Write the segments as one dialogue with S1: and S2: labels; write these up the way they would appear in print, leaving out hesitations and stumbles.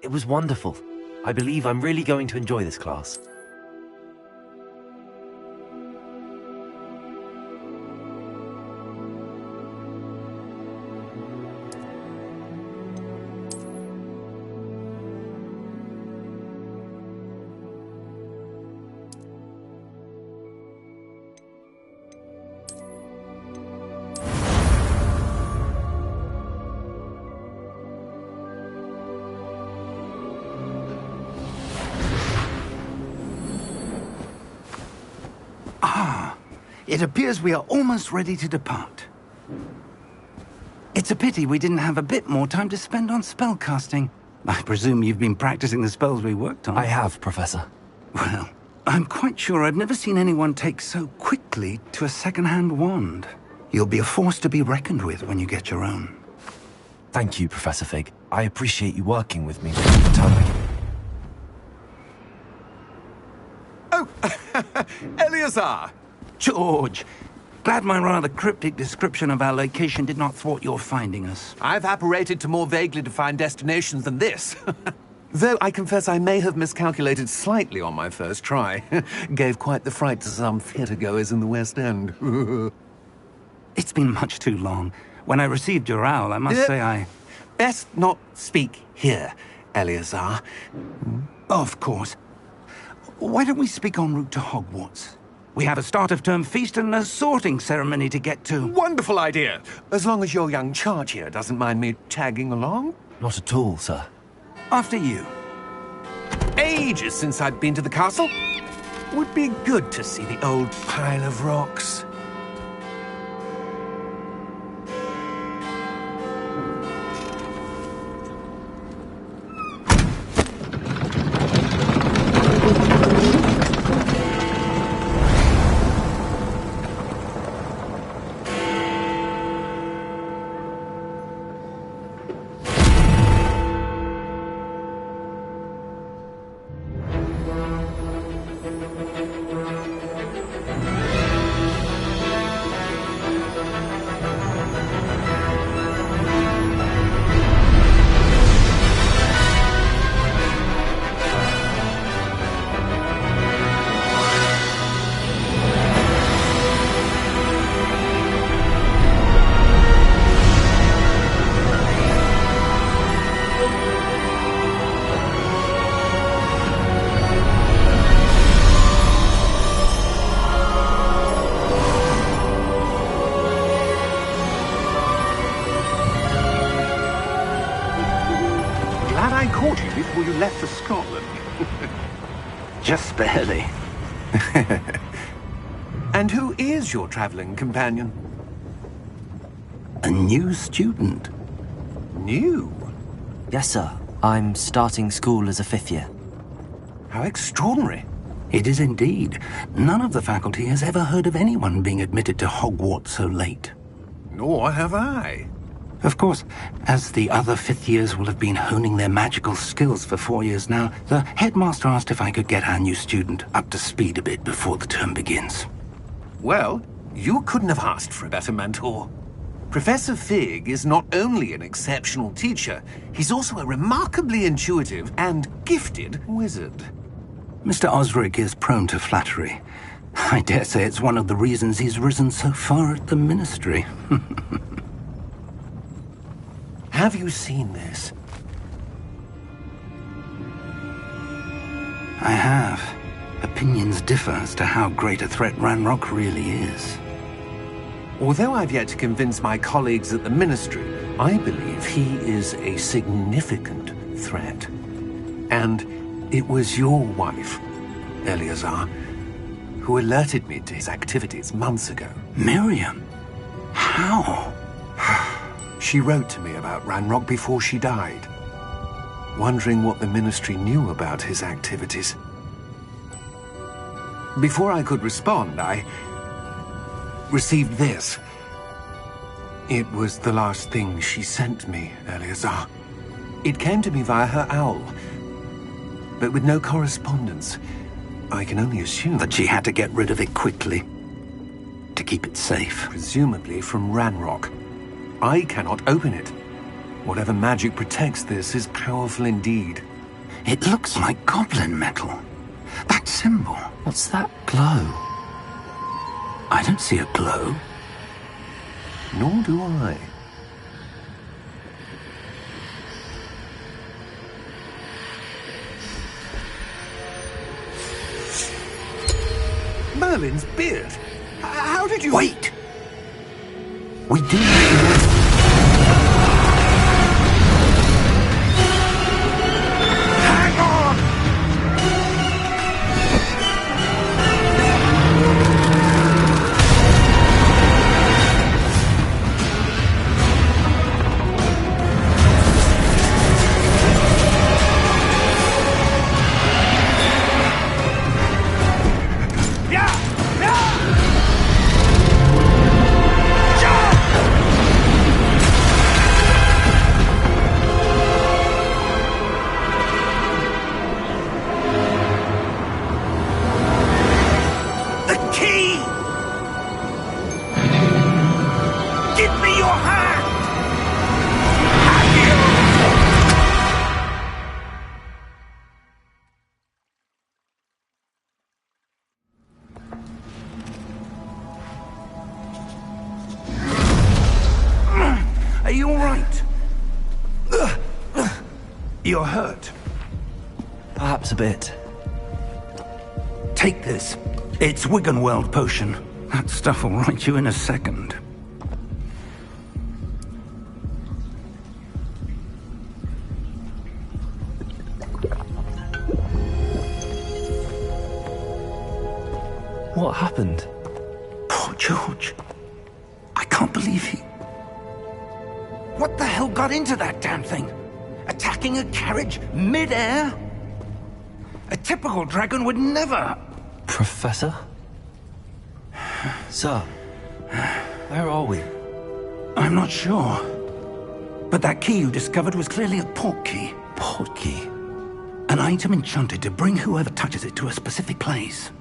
S1: It was wonderful. I believe I'm really going to enjoy this class.
S2: It appears we are almost ready to depart. It's a pity we didn't have a bit more time to spend on spellcasting. I presume you've been practicing the spells we worked on.
S1: I have, Professor.
S2: Well, I'm quite sure I've never seen anyone take so quickly to a second-hand wand. You'll be a force to be reckoned with when you get your own.
S1: Thank you, Professor Fig. I appreciate you working with me all the time.
S3: Oh, Eleazar!
S2: George! Glad my rather cryptic description of our location did not thwart your finding us.
S3: I've apparated to more vaguely defined destinations than this. Though I confess I may have miscalculated slightly on my first try. Gave quite the fright to some theatre-goers in the West End.
S2: It's been much too long. When I received your owl, I must say I...
S3: Best not speak here, Eleazar.
S2: Of course. Why don't we speak en route to Hogwarts? We have a start-of-term feast and a sorting ceremony to get to.
S3: Wonderful idea! As long as your young charge here doesn't mind me tagging along.
S1: Not at all, sir.
S2: After you.
S3: Ages since I'd been to the castle. Would be good to see the old pile of rocks.
S2: Before you left for Scotland. Just barely.
S3: And who is your traveling companion?
S2: A new student.
S3: New?
S1: Yes, sir. I'm starting school as a 5th year.
S3: How extraordinary.
S2: It is indeed. None of the faculty has ever heard of anyone being admitted to Hogwarts so late.
S3: Nor have I.
S2: Of course, as the other 5th years will have been honing their magical skills for 4 years now, the headmaster asked if I could get our new student up to speed a bit before the term begins.
S3: Well, you couldn't have asked for a better mentor. Professor Fig is not only an exceptional teacher, he's also a remarkably intuitive and gifted wizard.
S2: Mr. Osric is prone to flattery. I dare say it's one of the reasons he's risen so far at the Ministry.
S3: Have you seen this?
S2: I have. Opinions differ as to how great a threat Ranrock really is.
S3: Although I've yet to convince my colleagues at the Ministry, I believe he is a significant threat. And it was your wife, Eleazar, who alerted me to his activities months ago.
S2: Miriam? How?
S3: She wrote to me about Ranrock before she died, wondering what the Ministry knew about his activities. Before I could respond, I received this. It was the last thing she sent me, Eleazar. It came to me via her owl, but with no correspondence. I can only assume
S2: that she had to get rid of it quickly, to keep it safe.
S3: Presumably from Ranrock. I cannot open it. Whatever magic protects this is powerful indeed.
S2: It looks like goblin metal. That symbol.
S1: What's that glow?
S2: I don't see a glow.
S3: Nor do I. Merlin's beard. How did you...
S2: Wait! We do...
S3: Hang on!
S2: Are you all right? You're hurt.
S1: Perhaps a bit.
S2: Take this. It's Wiggenweld potion. That stuff will right you in a second.
S1: What happened?
S2: Poor George. I can't believe he... What the hell got into that damn thing? Attacking a carriage mid-air? A typical dragon would never...
S1: Professor? Sir, where are we?
S2: I'm not sure. But that key you discovered was clearly a port key.
S1: Port key?
S2: An item enchanted to bring whoever touches it to a specific place.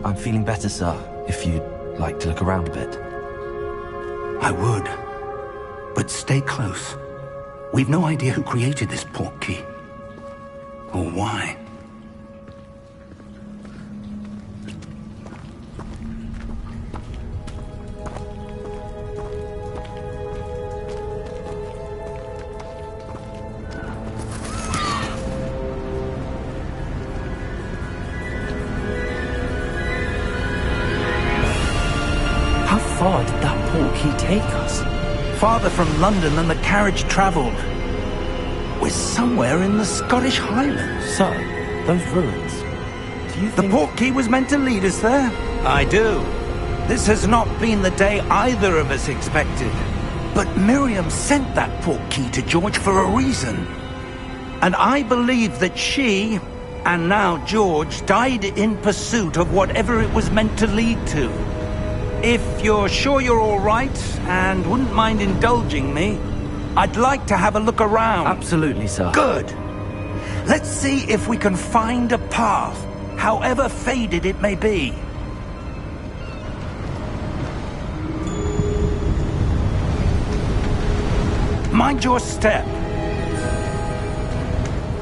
S1: I'm feeling better, sir, if you'd like to look around a bit.
S2: I would. But stay close. We've no idea who created this port key. Or why.
S1: How far did that port key take us?
S2: Farther from London than the carriage travelled. We're somewhere in the Scottish Highlands.
S1: Sir, those ruins. Do you
S2: The
S1: think...
S2: port key was meant to lead us there? I do. This has not been the day either of us expected. But Miriam sent that port key to George for a reason. And I believe that she, and now George, died in pursuit of whatever it was meant to lead to. If you're sure you're all right, and wouldn't mind indulging me, I'd like to have a look around.
S1: Absolutely, sir.
S2: Good. Let's see if we can find a path, however faded it may be. Mind your step.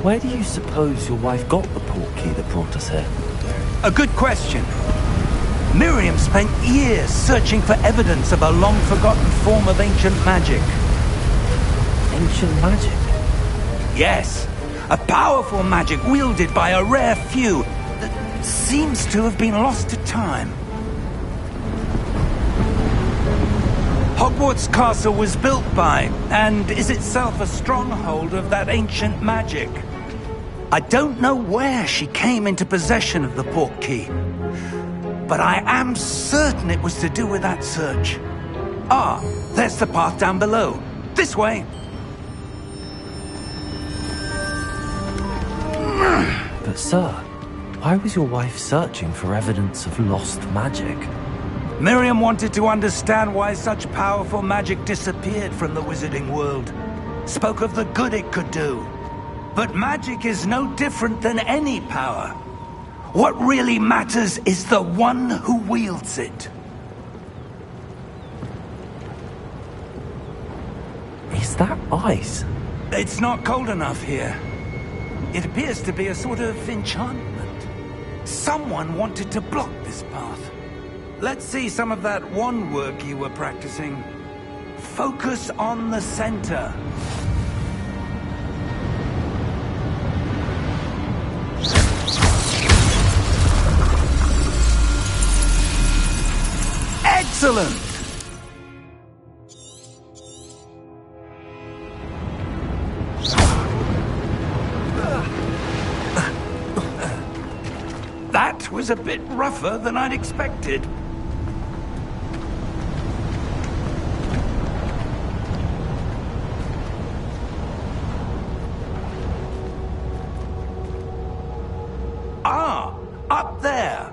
S1: Where do you suppose your wife got the port key that brought us here?
S2: A good question. Miriam spent years searching for evidence of a long-forgotten form of ancient magic.
S1: Ancient magic?
S2: Yes, a powerful magic wielded by a rare few that seems to have been lost to time. Hogwarts Castle was built by, and is itself a stronghold of that ancient magic. I don't know where she came into possession of the port key, but I am certain it was to do with that search. Ah, there's the path down below. This way.
S1: But sir, why was your wife searching for evidence of lost magic?
S2: Miriam wanted to understand why such powerful magic disappeared from the wizarding world. Spoke of the good it could do. But magic is no different than any power. What really matters is the one who wields it.
S1: Is that ice?
S2: It's not cold enough here. It appears to be a sort of enchantment. Someone wanted to block this path. Let's see some of that wand work you were practicing. Focus on the center. Excellent! That was a bit rougher than I'd expected. Ah, up there.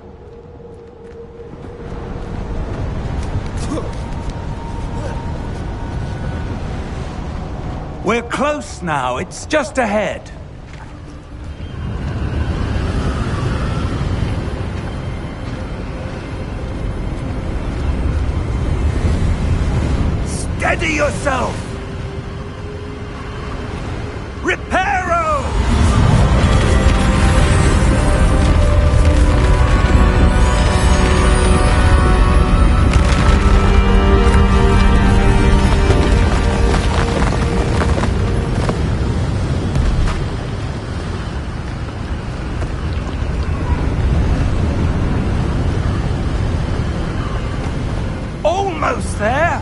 S2: We're close now. It's just ahead. Steady yourself! Reparo! Almost there!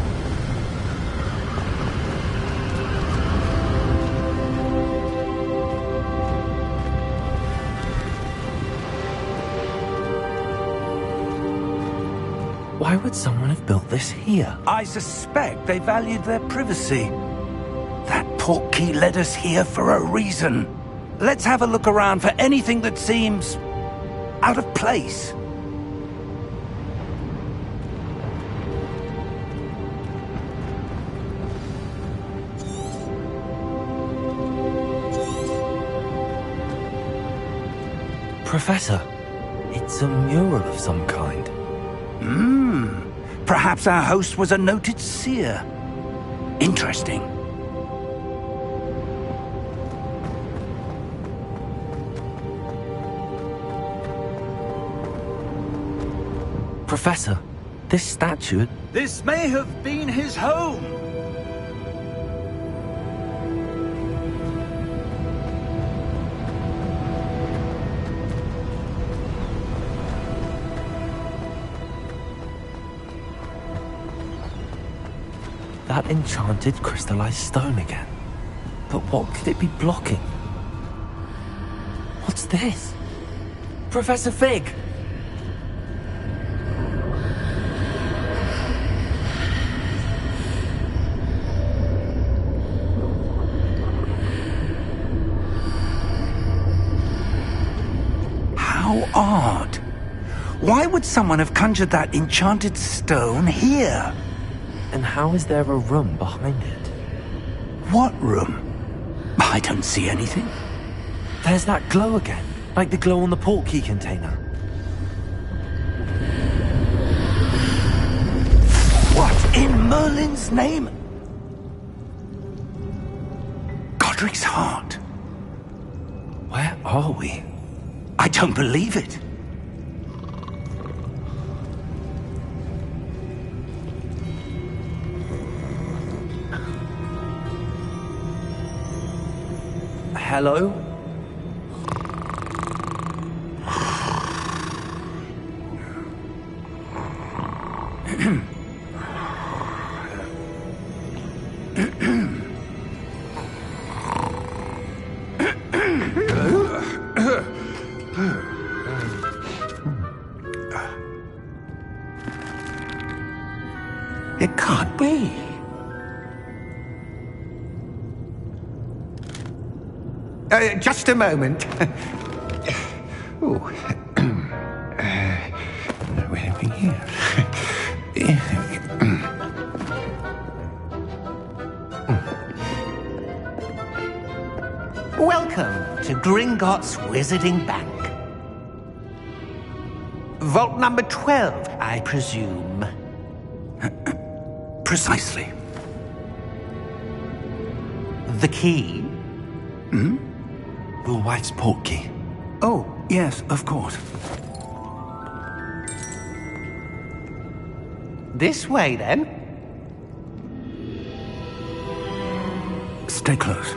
S1: Why would someone have built this here?
S2: I suspect they valued their privacy. That portkey led us here for a reason. Let's have a look around for anything that seems out of place.
S1: Professor, it's a mural of some kind.
S2: Perhaps our host was a noted seer. Interesting.
S1: Professor, this statue...
S2: This may have been his home.
S1: That enchanted crystallized stone again. But what could it be blocking? What's this? Professor Fig!
S2: How odd. Why would someone have conjured that enchanted stone here?
S1: And how is there a room behind it?
S2: What room? I don't see anything.
S1: There's that glow again, like the glow on the portkey container.
S2: What in Merlin's name? Godric's heart.
S1: Where are we?
S2: I don't believe it.
S1: Hello?
S3: It can't be. Just a moment. Oh. Where are we here?
S4: Welcome to Gringotts Wizarding Bank. Vault number 12, I presume.
S2: Precisely.
S4: The key?
S1: Your wife's portkey.
S2: Oh, yes, of course.
S4: This way, then.
S2: Stay close.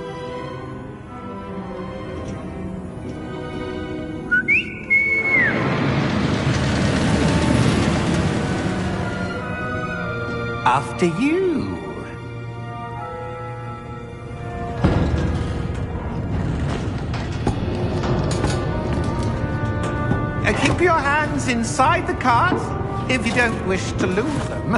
S4: After you. Keep your hands inside the cart if you don't wish to lose them.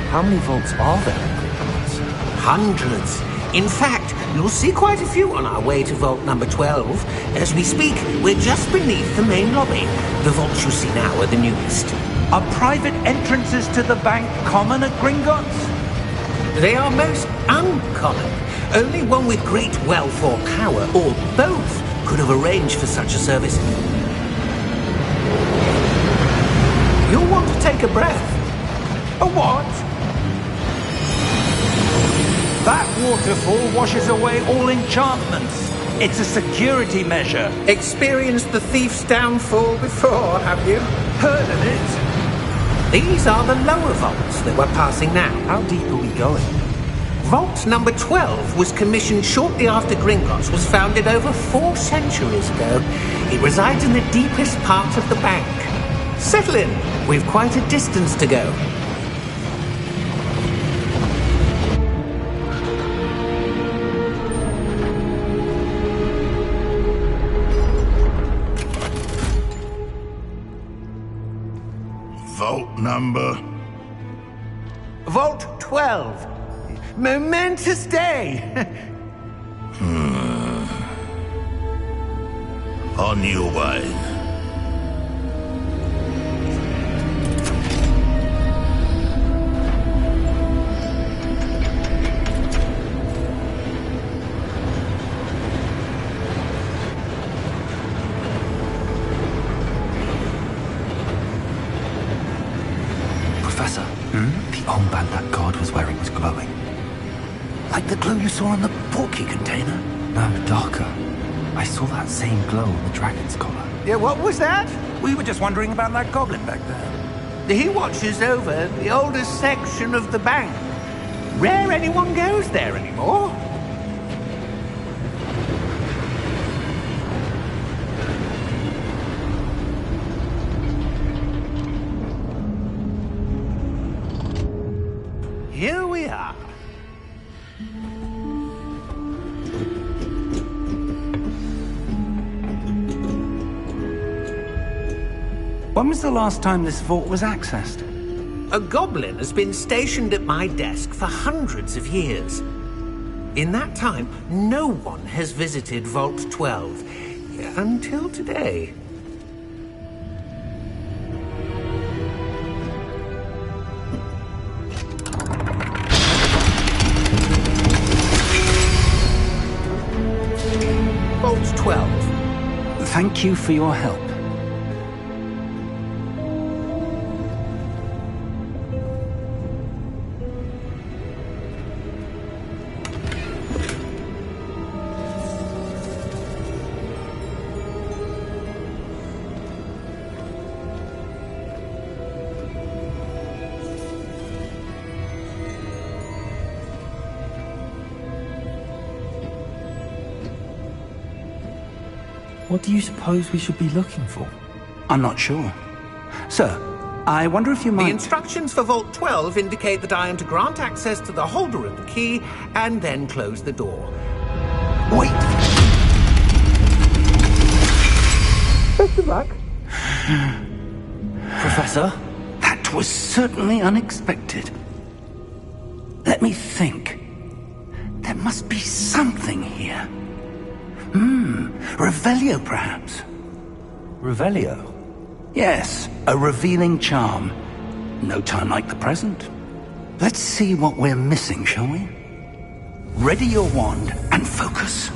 S1: How many vaults are there in Hogwarts?
S4: Hundreds. In fact, you'll see quite a few on our way to vault number 12. As we speak, we're just beneath the main lobby. The vaults you see now are the newest.
S2: Are private entrances to the bank common at Gringotts?
S4: They are most uncommon. Only one with great wealth or power, or both, could have arranged for such a service. You'll want to take a breath.
S2: A what? That waterfall washes away all enchantments. It's a security measure.
S4: Experienced the thief's downfall before, have you?
S2: Heard of it?
S4: These are the lower vaults that we're passing now.
S1: How deep are we going?
S4: Vault number 12 was commissioned shortly after Gringotts was founded over 4 centuries ago. It resides in the deepest part of the bank. Settle in. We've quite a distance to go.
S5: Vault number?
S4: Vault 12. Momentous day.
S5: On your way.
S1: Professor, the armband that guard was wearing was glowing.
S2: Like the glow you saw on the portkey container?
S1: No, darker. I saw that same glow on the dragon's collar.
S4: Yeah, what was that?
S2: We were just wondering about that goblin back there.
S4: He watches over the oldest section of the bank. Rare anyone goes there anymore. Here we are.
S2: When was the last time this vault was accessed?
S4: A goblin has been stationed at my desk for hundreds of years. In that time, no one has visited Vault 12 until today. Vault 12.
S2: Thank you for your help.
S1: What do you suppose we should be looking for?
S2: I'm not sure. Sir, I wonder if you might...
S4: The instructions for Vault 12 indicate that I am to grant access to the holder of the key and then close the door.
S2: Wait!
S4: Best of luck.
S1: Professor?
S2: That was certainly unexpected. Let me think. There must be something here. Revelio, perhaps?
S1: Revelio?
S2: Yes, a revealing charm. No time like the present. Let's see what we're missing, shall we? Ready your wand and focus.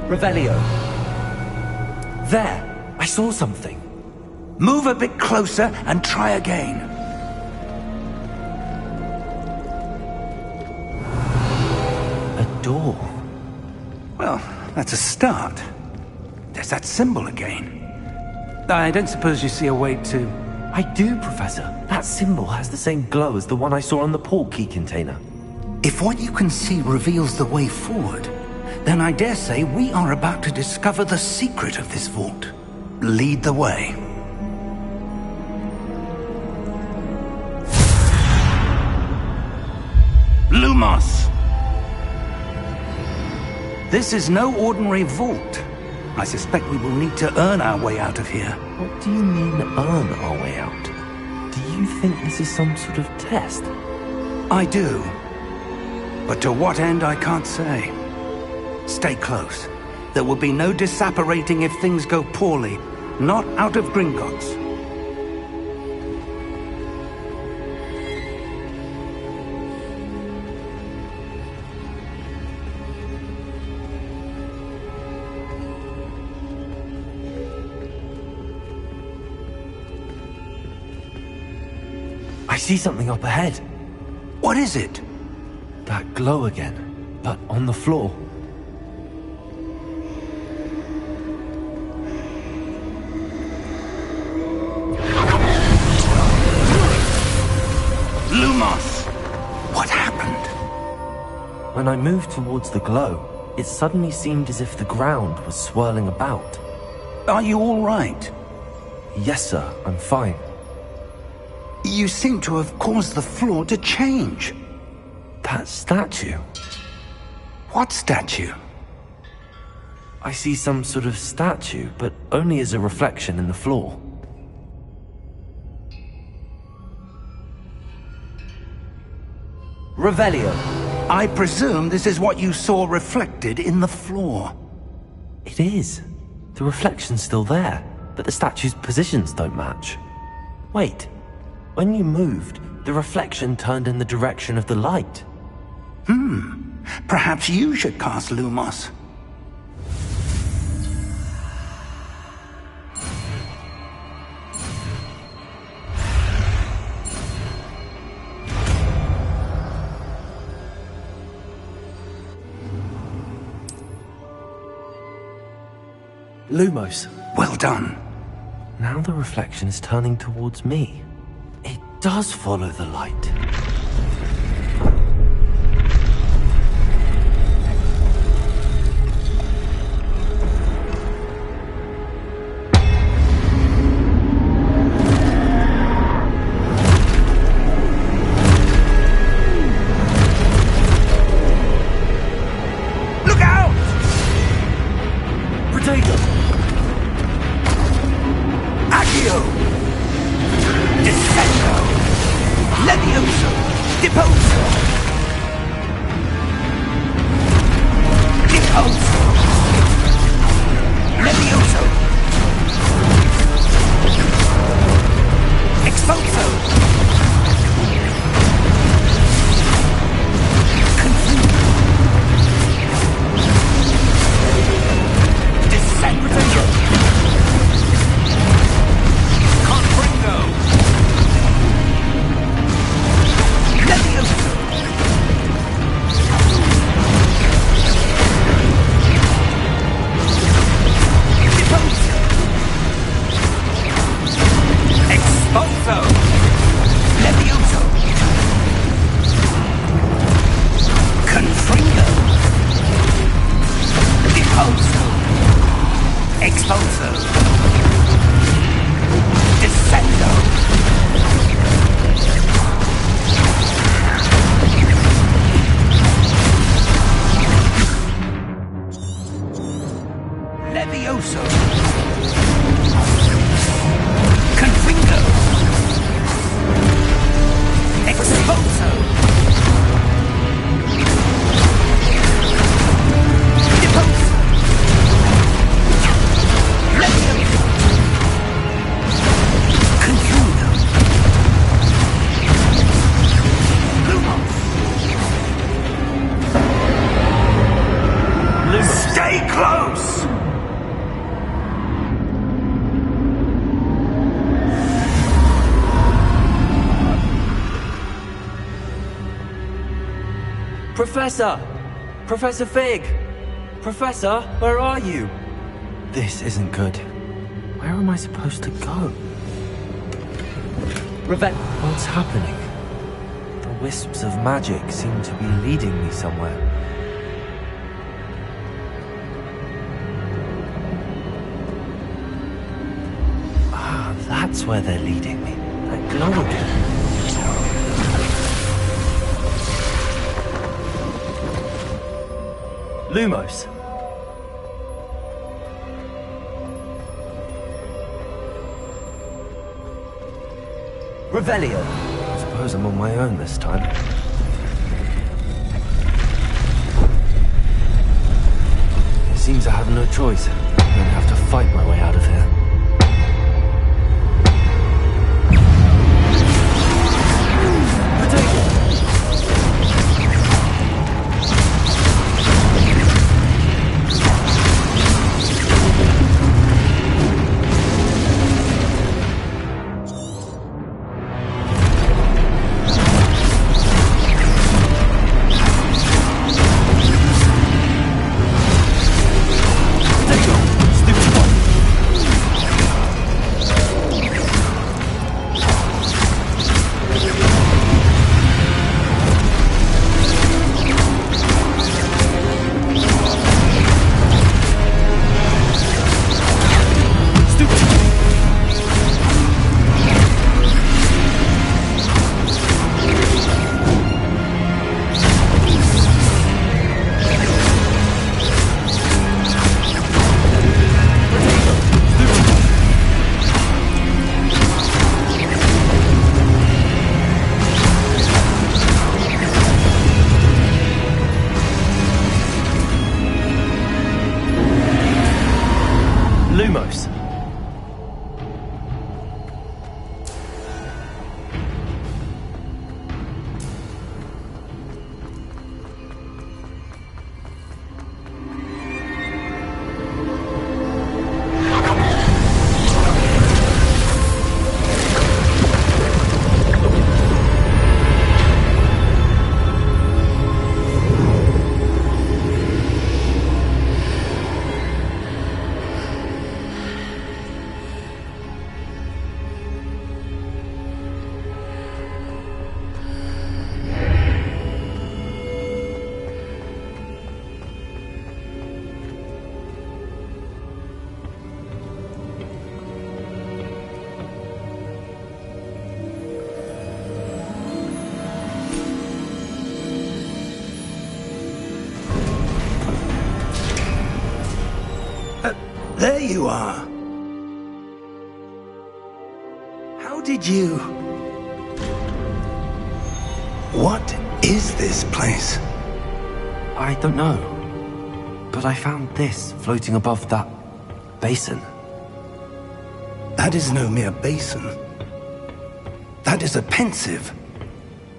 S1: Revelio. There! I saw something.
S2: Move a bit closer and try again.
S1: A door.
S2: Well, that's a start. There's that symbol again. I don't suppose you see a way to...
S1: I do, Professor. That symbol has the same glow as the one I saw on the port key container.
S2: If what you can see reveals the way forward, then I dare say we are about to discover the secret of this vault. Lead the way. Lumos! This is no ordinary vault. I suspect we will need to earn our way out of here.
S1: What do you mean, earn our way out? Do you think this is some sort of test?
S2: I do. But to what end, I can't say. Stay close. There will be no disapparating if things go poorly. Not out of Gringotts.
S1: I see something up ahead.
S2: What is it?
S1: That glow again, but on the floor.
S2: Lumos! What happened?
S1: When I moved towards the glow, it suddenly seemed as if the ground was swirling about.
S2: Are you all right?
S1: Yes, sir, I'm fine.
S2: You seem to have caused the floor to change.
S1: That statue.
S2: What statue?
S1: I see some sort of statue, but only as a reflection in the floor. Revelio.
S2: I presume this is what you saw reflected in the floor.
S1: It is. The reflection's still there, but the statue's positions don't match. Wait. When you moved, the reflection turned in the direction of the light.
S2: Perhaps you should cast Lumos.
S1: Lumos.
S2: Well done.
S1: Now the reflection is turning towards me. It does follow the light.
S2: Look out!
S1: Potato!
S2: Accio! Descendo! Levioso! Deposo! Deposo! Levioso! Expulso! Descendo! Confringo! Levioso! Deposo! Expulso! Levioso! Confringo! Deposo! Expulso! Descendo! Levioso! Confringo! Expulso! Deposo! Levioso! Confringo! Lumos! Stay close!
S1: Professor! Professor Fig! Professor, where are you? This isn't good. Where am I supposed to go? What's happening? The wisps of magic seem to be leading me somewhere. Ah, that's where they're leading me. That glow again. Lumos. Revelio. I suppose I'm on my own this time. It seems I have no choice. I'm gonna have to fight my way out of here. Lumos.
S2: There you are. How did you... What is this place?
S1: I don't know. But I found this floating above that basin.
S2: That is no mere basin. That is a pensive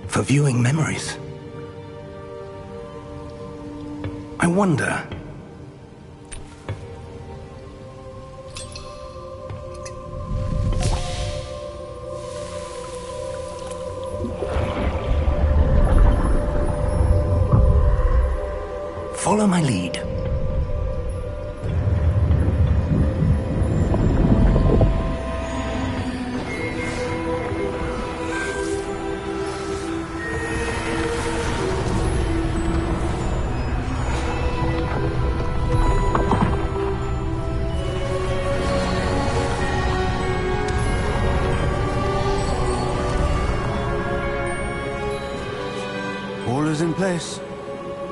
S2: for viewing memories. I wonder... Follow my lead.
S6: All is in place.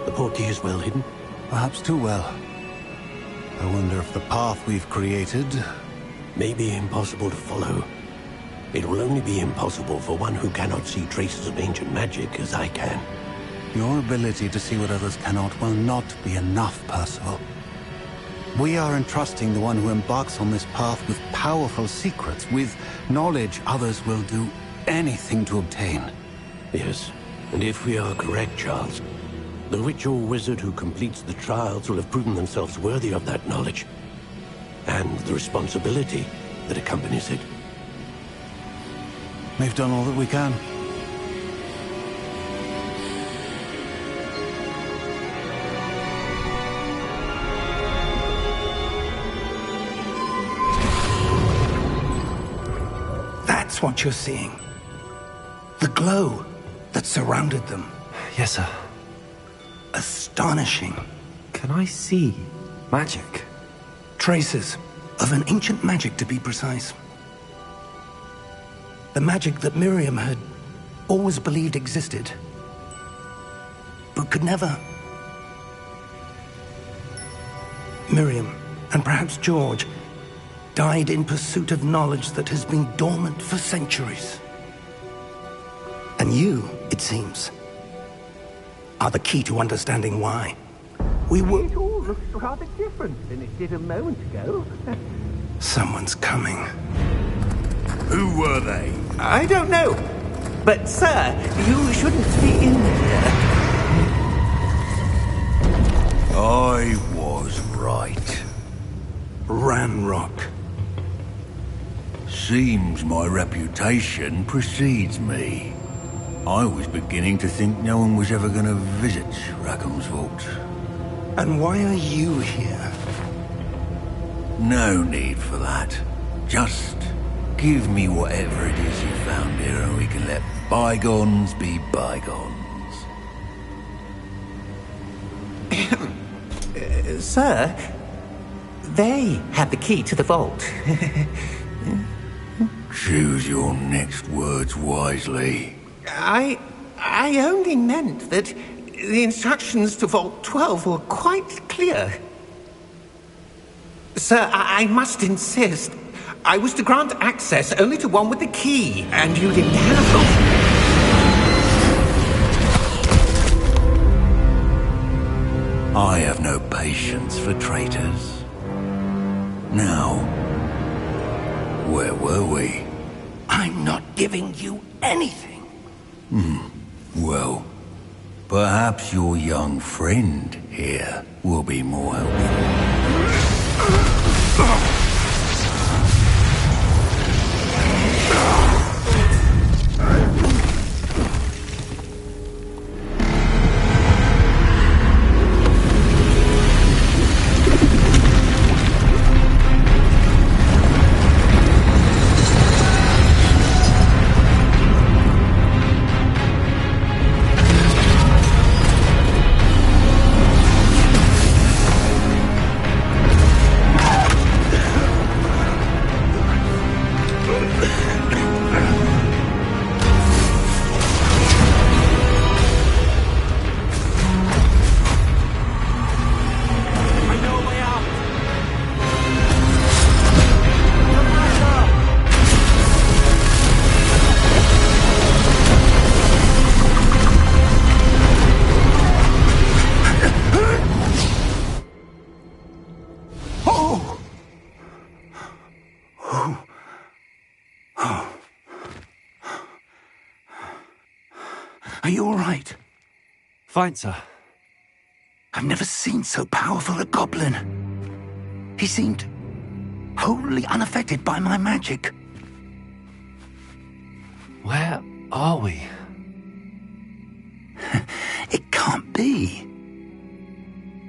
S7: The portkey is well hidden.
S6: Perhaps too well. I wonder if the path we've created...
S7: May be impossible to follow. It will only be impossible for one who cannot see traces of ancient magic as I can.
S6: Your ability to see what others cannot will not be enough, Percival. We are entrusting the one who embarks on this path with powerful secrets, with knowledge others will do anything to obtain.
S7: Yes, and if we are correct, Charles, the witch or wizard who completes the trials will have proven themselves worthy of that knowledge, and the responsibility that accompanies it.
S6: We've done all that we can.
S2: That's what you're seeing. The glow that surrounded them.
S1: Yes, sir.
S2: Astonishing.
S1: Can I see magic?
S2: Traces of an ancient magic, to be precise. The magic that Miriam had always believed existed, but could never. Miriam, and perhaps George, died in pursuit of knowledge that has been dormant for centuries. And you, it seems, are the key to understanding why. We were...
S4: It all looks rather different than it did a moment ago.
S2: Someone's coming.
S5: Who were they?
S4: I don't know. But, sir, you shouldn't be in here.
S5: I was right.
S2: Ranrock.
S5: Seems my reputation precedes me. I was beginning to think no one was ever going to visit Rackham's vault.
S2: And why are you here?
S5: No need for that. Just give me whatever it is you found here and we can let bygones be bygones.
S4: Sir, they had the key to the vault.
S5: Choose your next words wisely.
S4: I only meant that the instructions to Vault 12 were quite clear. Sir, I must insist. I was to grant access only to one with the key, and you didn't have them.
S5: I have no patience for traitors. Now, where were we?
S2: I'm not giving you anything.
S5: Well, perhaps your young friend here will be more helpful.
S2: Are you all right?
S1: Fine, sir.
S2: I've never seen so powerful a goblin. He seemed wholly unaffected by my magic.
S1: Where are we?
S2: It can't be.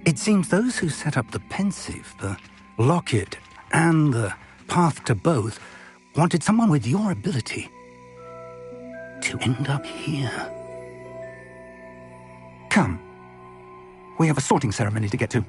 S2: It seems those who set up the pensive, the locket, and the path to both wanted someone with your ability to end up here. Come. We have a sorting ceremony to get to.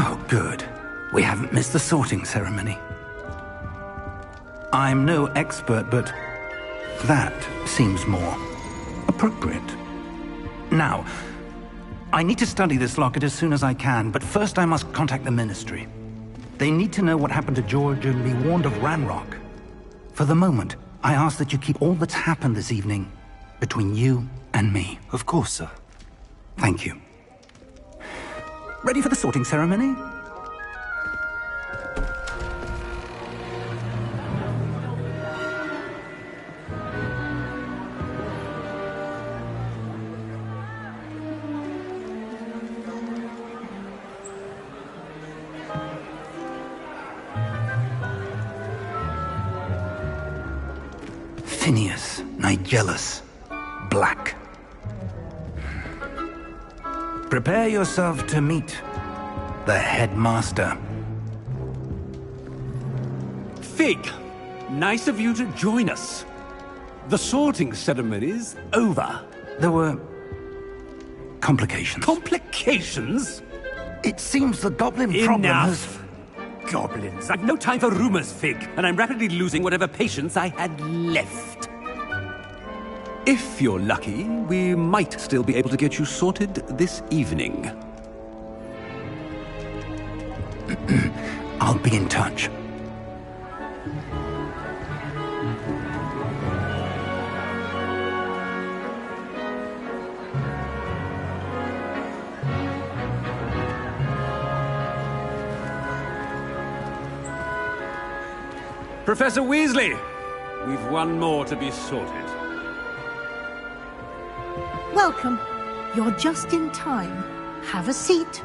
S2: Oh, good. We haven't missed the sorting ceremony. I'm no expert, but that seems more appropriate. Now, I need to study this locket as soon as I can, but first I must contact the Ministry. They need to know what happened to George and be warned of Ranrock. For the moment, I ask that you keep all that's happened this evening between you and me.
S1: Of course, sir.
S2: Thank you. Ready for the sorting ceremony? Phineas, Nigellus, Black. Prepare yourself to meet the headmaster.
S8: Fig, nice of you to join us. The sorting ceremony's over.
S2: There were complications.
S8: Complications?
S2: It seems the goblin problem has...
S8: Enough! Goblins. I've no time for rumors, Fig, and I'm rapidly losing whatever patience I had left. If you're lucky, we might still be able to get you sorted this evening.
S2: I'll be in touch.
S8: Professor Weasley, we've one more to be sorted.
S9: Welcome. You're just in time. Have a seat.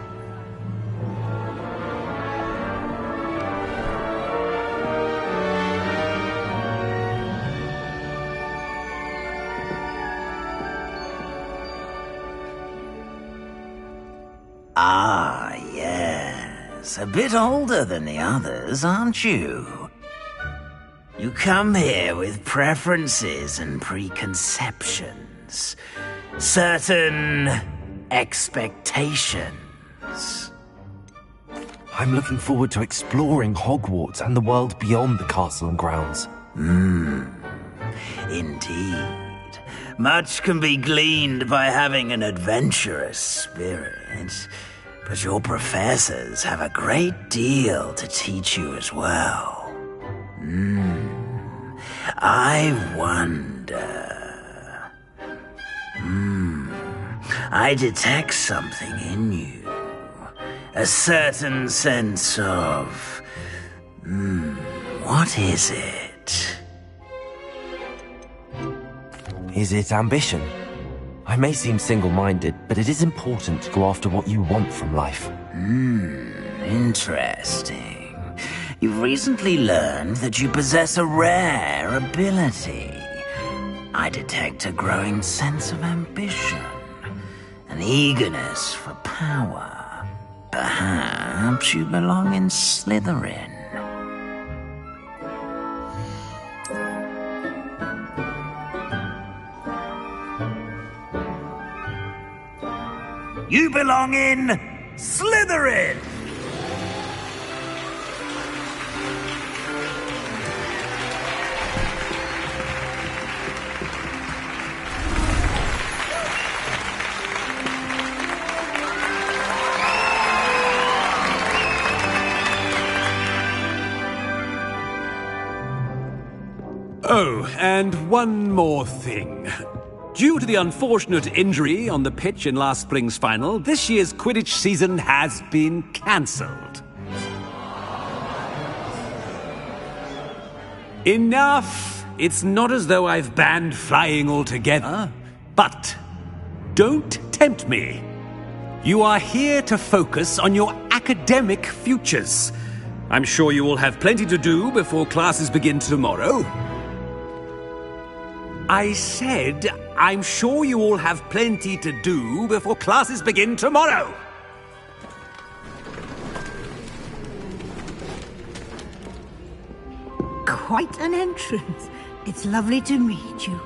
S10: Ah, yes. A bit older than the others, aren't you? You come here with preferences and preconceptions. Certain expectations.
S1: I'm looking forward to exploring Hogwarts and the world beyond the castle and grounds.
S10: Indeed. Much can be gleaned by having an adventurous spirit, but your professors have a great deal to teach you as well. I wonder... I detect something in you. A certain sense of... what is it?
S1: Is it ambition? I may seem single-minded, but it is important to go after what you want from life.
S10: Interesting. You've recently learned that you possess a rare ability. I detect a growing sense of ambition, an eagerness for power. Perhaps you belong in Slytherin. You belong in Slytherin!
S8: Oh, and one more thing. Due to the unfortunate injury on the pitch in last spring's final, this year's Quidditch season has been cancelled. Enough! It's not as though I've banned flying altogether, but don't tempt me. You are here to focus on your academic futures. I'm sure you will have plenty to do before classes begin tomorrow. I said, I'm sure you all have plenty to do before classes begin tomorrow.
S9: Quite an entrance. It's lovely to meet you.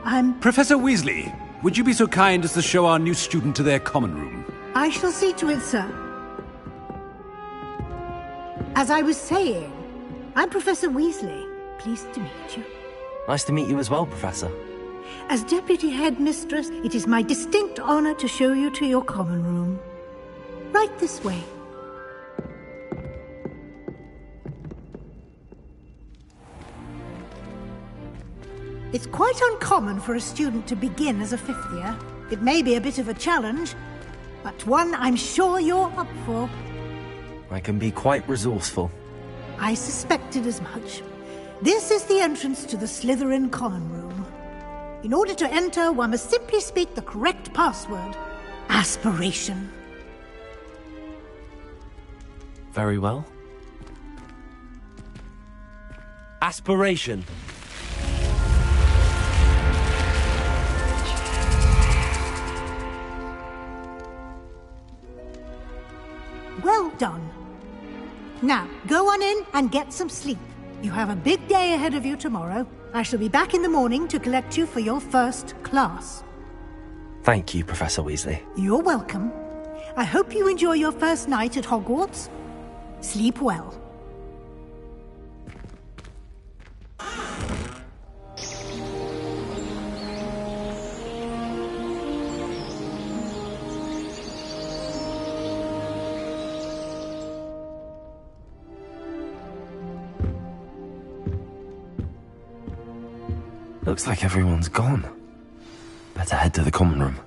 S9: I'm...
S8: Professor Weasley, would you be so kind as to show our new student to their common room?
S9: I shall see to it, sir. As I was saying, I'm Professor Weasley. Pleased to meet you.
S1: Nice to meet you as well, Professor.
S9: As Deputy Headmistress, it is my distinct honor to show you to your common room. Right this way. It's quite uncommon for a student to begin as a fifth year. It may be a bit of a challenge, but one I'm sure you're up for.
S1: I can be quite resourceful.
S9: I suspected as much. This is the entrance to the Slytherin common room. In order to enter, one must simply speak the correct password. Aspiration.
S1: Very well. Aspiration.
S9: Well done. Now, go on in and get some sleep. You have a big day ahead of you tomorrow. I shall be back in the morning to collect you for your first class.
S1: Thank you, Professor Weasley.
S9: You're welcome. I hope you enjoy your first night at Hogwarts. Sleep well.
S1: Looks like everyone's gone. Better head to the common room.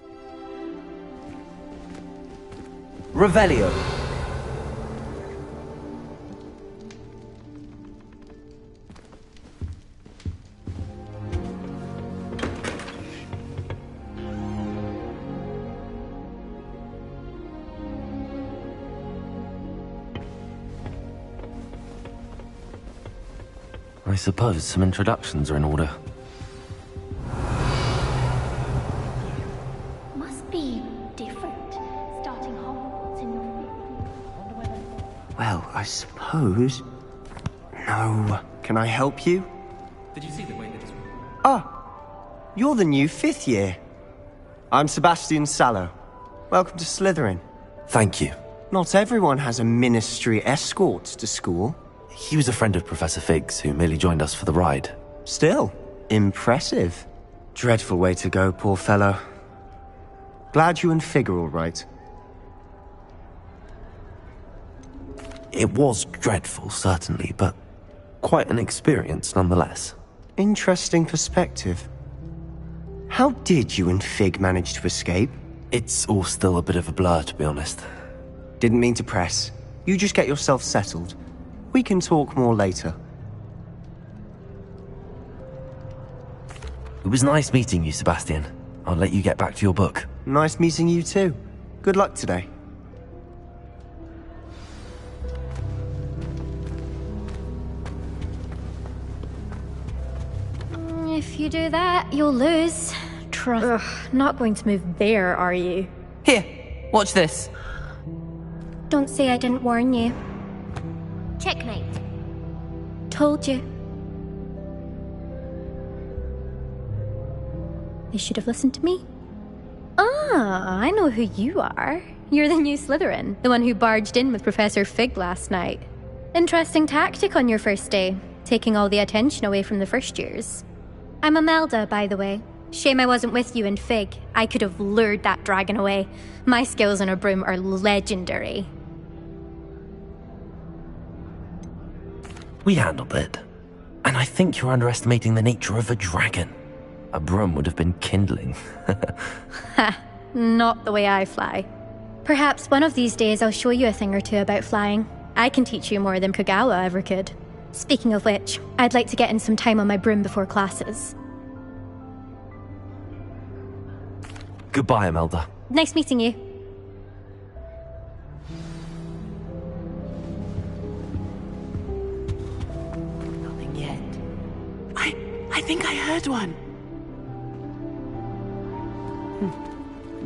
S1: Revelio. I suppose some introductions are in order.
S11: Must be different, starting Hogwarts in your...
S12: Well, I suppose... No. Can I help you?
S13: Did you see the way that it's...
S12: Ah! You're the new fifth year. I'm Sebastian Sallow. Welcome to Slytherin.
S1: Thank you.
S12: Not everyone has a ministry escort to school.
S1: He was a friend of Professor Fig's, who merely joined us for the ride.
S12: Still, impressive. Dreadful way to go, poor fellow. Glad you and Fig are all right.
S1: It was dreadful, certainly, but quite an experience nonetheless.
S12: Interesting perspective. How did you and Fig manage to escape?
S1: It's all still a bit of a blur, to be honest.
S12: Didn't mean to press. You just get yourself settled. We can talk more later.
S1: It was nice meeting you, Sebastian. I'll let you get back to your book.
S12: Nice meeting you too. Good luck today.
S11: If you do that, you'll lose. Trust.
S14: Ugh, not going to move there, are you?
S15: Here, watch this.
S11: Don't say I didn't warn you. Checkmate. Told you.
S14: You should have listened to me. Ah, I know who you are. You're the new Slytherin, the one who barged in with Professor Fig last night. Interesting tactic on your first day, taking all the attention away from the first years.
S11: I'm Imelda, by the way. Shame I wasn't with you and Fig. I could have lured that dragon away. My skills on a broom are legendary.
S1: We handled it. And I think you're underestimating the nature of a dragon. A broom would have been kindling.
S14: Ha, not the way I fly.
S11: Perhaps one of these days I'll show you a thing or two about flying.
S14: I can teach you more than Kogawa ever could.
S11: Speaking of which, I'd like to get in some time on my broom before classes.
S1: Goodbye, Imelda.
S11: Nice meeting you.
S15: Nothing yet. I think I heard one.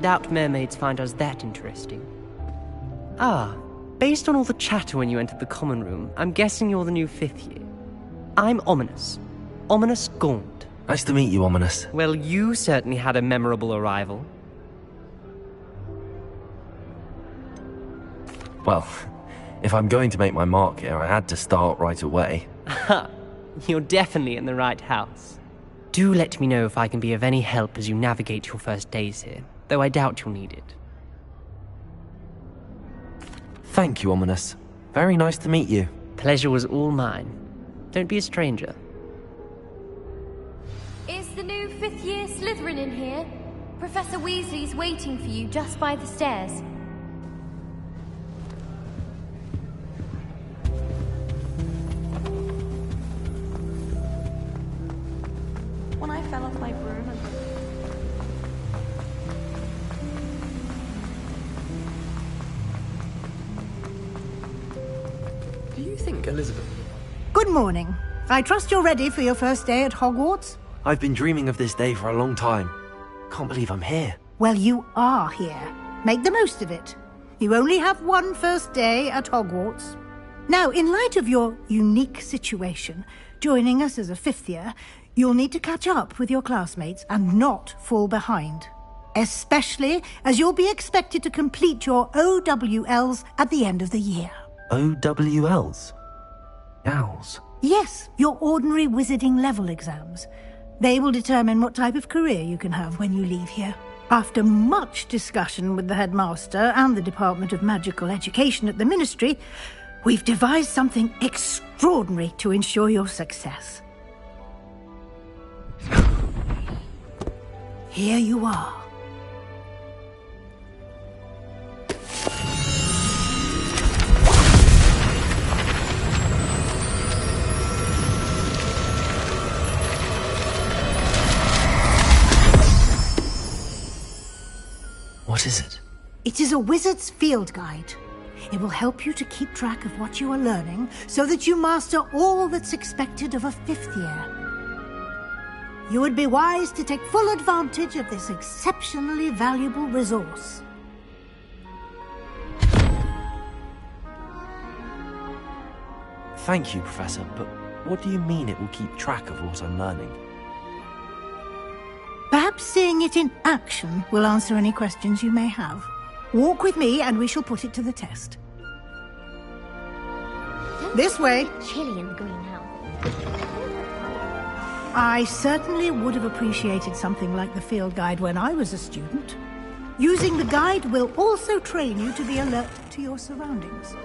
S16: Doubt mermaids find us that interesting. Ah, based on all the chatter when you entered the common room, I'm guessing you're the new fifth year. I'm Ominous. Ominous Gaunt.
S1: Nice to meet you, Ominous.
S16: Well, you certainly had a memorable arrival.
S1: Well, If I'm going to make my mark here, I had to start right away.
S16: Ha! You're definitely in the right house. Do let me know if I can be of any help as you navigate your first days here, though I doubt you'll need it.
S1: Thank you, Ominous. Very nice to meet you.
S16: Pleasure was all mine. Don't be a stranger.
S14: Is the new 5th year Slytherin in here? Professor Weasley's waiting for you just by the stairs.
S13: When I fell off my broom and...
S1: Do you think, Elizabeth?
S9: Good morning. I trust you're ready for your first day at Hogwarts?
S1: I've been dreaming of this day for a long time. Can't believe I'm here.
S9: Well, you are here. Make the most of it. You only have one first day at Hogwarts. Now, in light of your unique situation, joining us as a 5th year, you'll need to catch up with your classmates and not fall behind. Especially as you'll be expected to complete your OWLs at the end of the year.
S1: OWLs? Owls?
S9: Yes, your ordinary wizarding level exams. They will determine what type of career you can have when you leave here. After much discussion with the headmaster and the Department of Magical Education at the Ministry, we've devised something extraordinary to ensure your success. Here you are.
S1: What is it?
S9: It is a wizard's field guide. It will help you to keep track of what you are learning so that you master all that's expected of a 5th year. You would be wise to take full advantage of this exceptionally valuable resource.
S1: Thank you, Professor, but what do you mean it will keep track of what I'm learning?
S9: Perhaps seeing it in action will answer any questions you may have. Walk with me and we shall put it to the test. This way.
S14: Chilly in the greenhouse.
S9: I certainly would have appreciated something like the field guide when I was a student. Using the guide will also train you to be alert to your surroundings.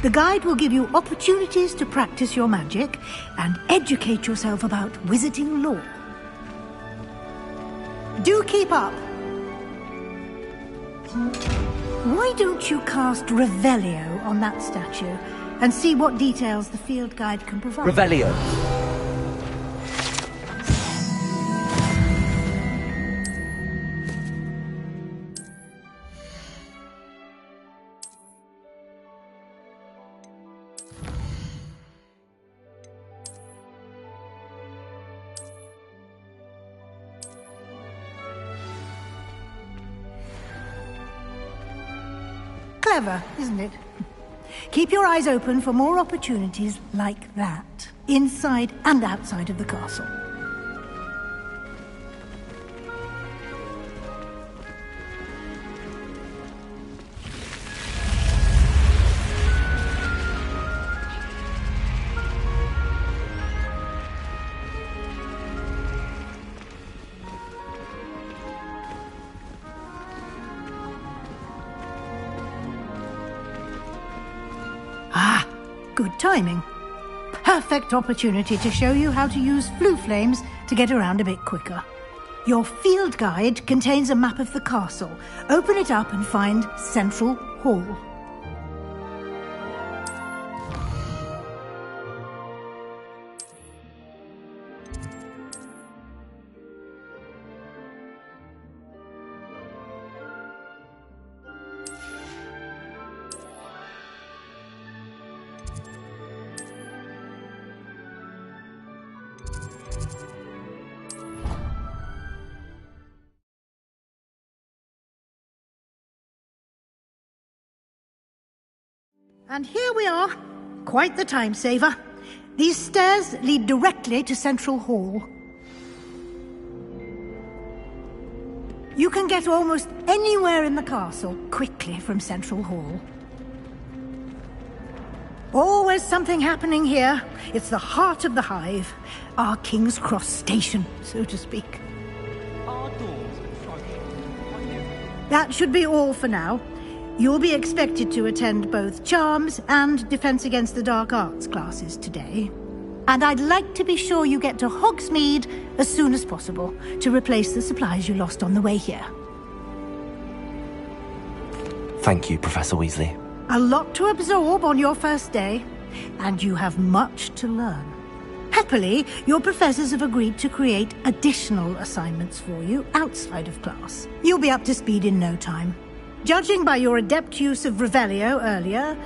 S9: The guide will give you opportunities to practice your magic and educate yourself about wizarding lore. Do keep up. Why don't you cast Revelio on that statue and see what details the field guide can provide?
S1: Revelio.
S9: Clever, isn't it? Keep your eyes open for more opportunities like that, inside and outside of the castle. Good timing. Perfect opportunity to show you how to use flue flames to get around a bit quicker. Your field guide contains a map of the castle. Open it up and find Central Hall. And here we are. Quite the time saver. These stairs lead directly to Central Hall. You can get almost anywhere in the castle quickly from Central Hall. Always something happening here. It's the heart of the hive. Our King's Cross station, so to speak. That should be all for now. You'll be expected to attend both Charms and Defense Against the Dark Arts classes today. And I'd like to be sure you get to Hogsmeade as soon as possible to replace the supplies you lost on the way here.
S1: Thank you, Professor Weasley.
S9: A lot to absorb on your first day, and you have much to learn. Happily, your professors have agreed to create additional assignments for you outside of class. You'll be up to speed in no time. Judging by your adept use of Revelio earlier,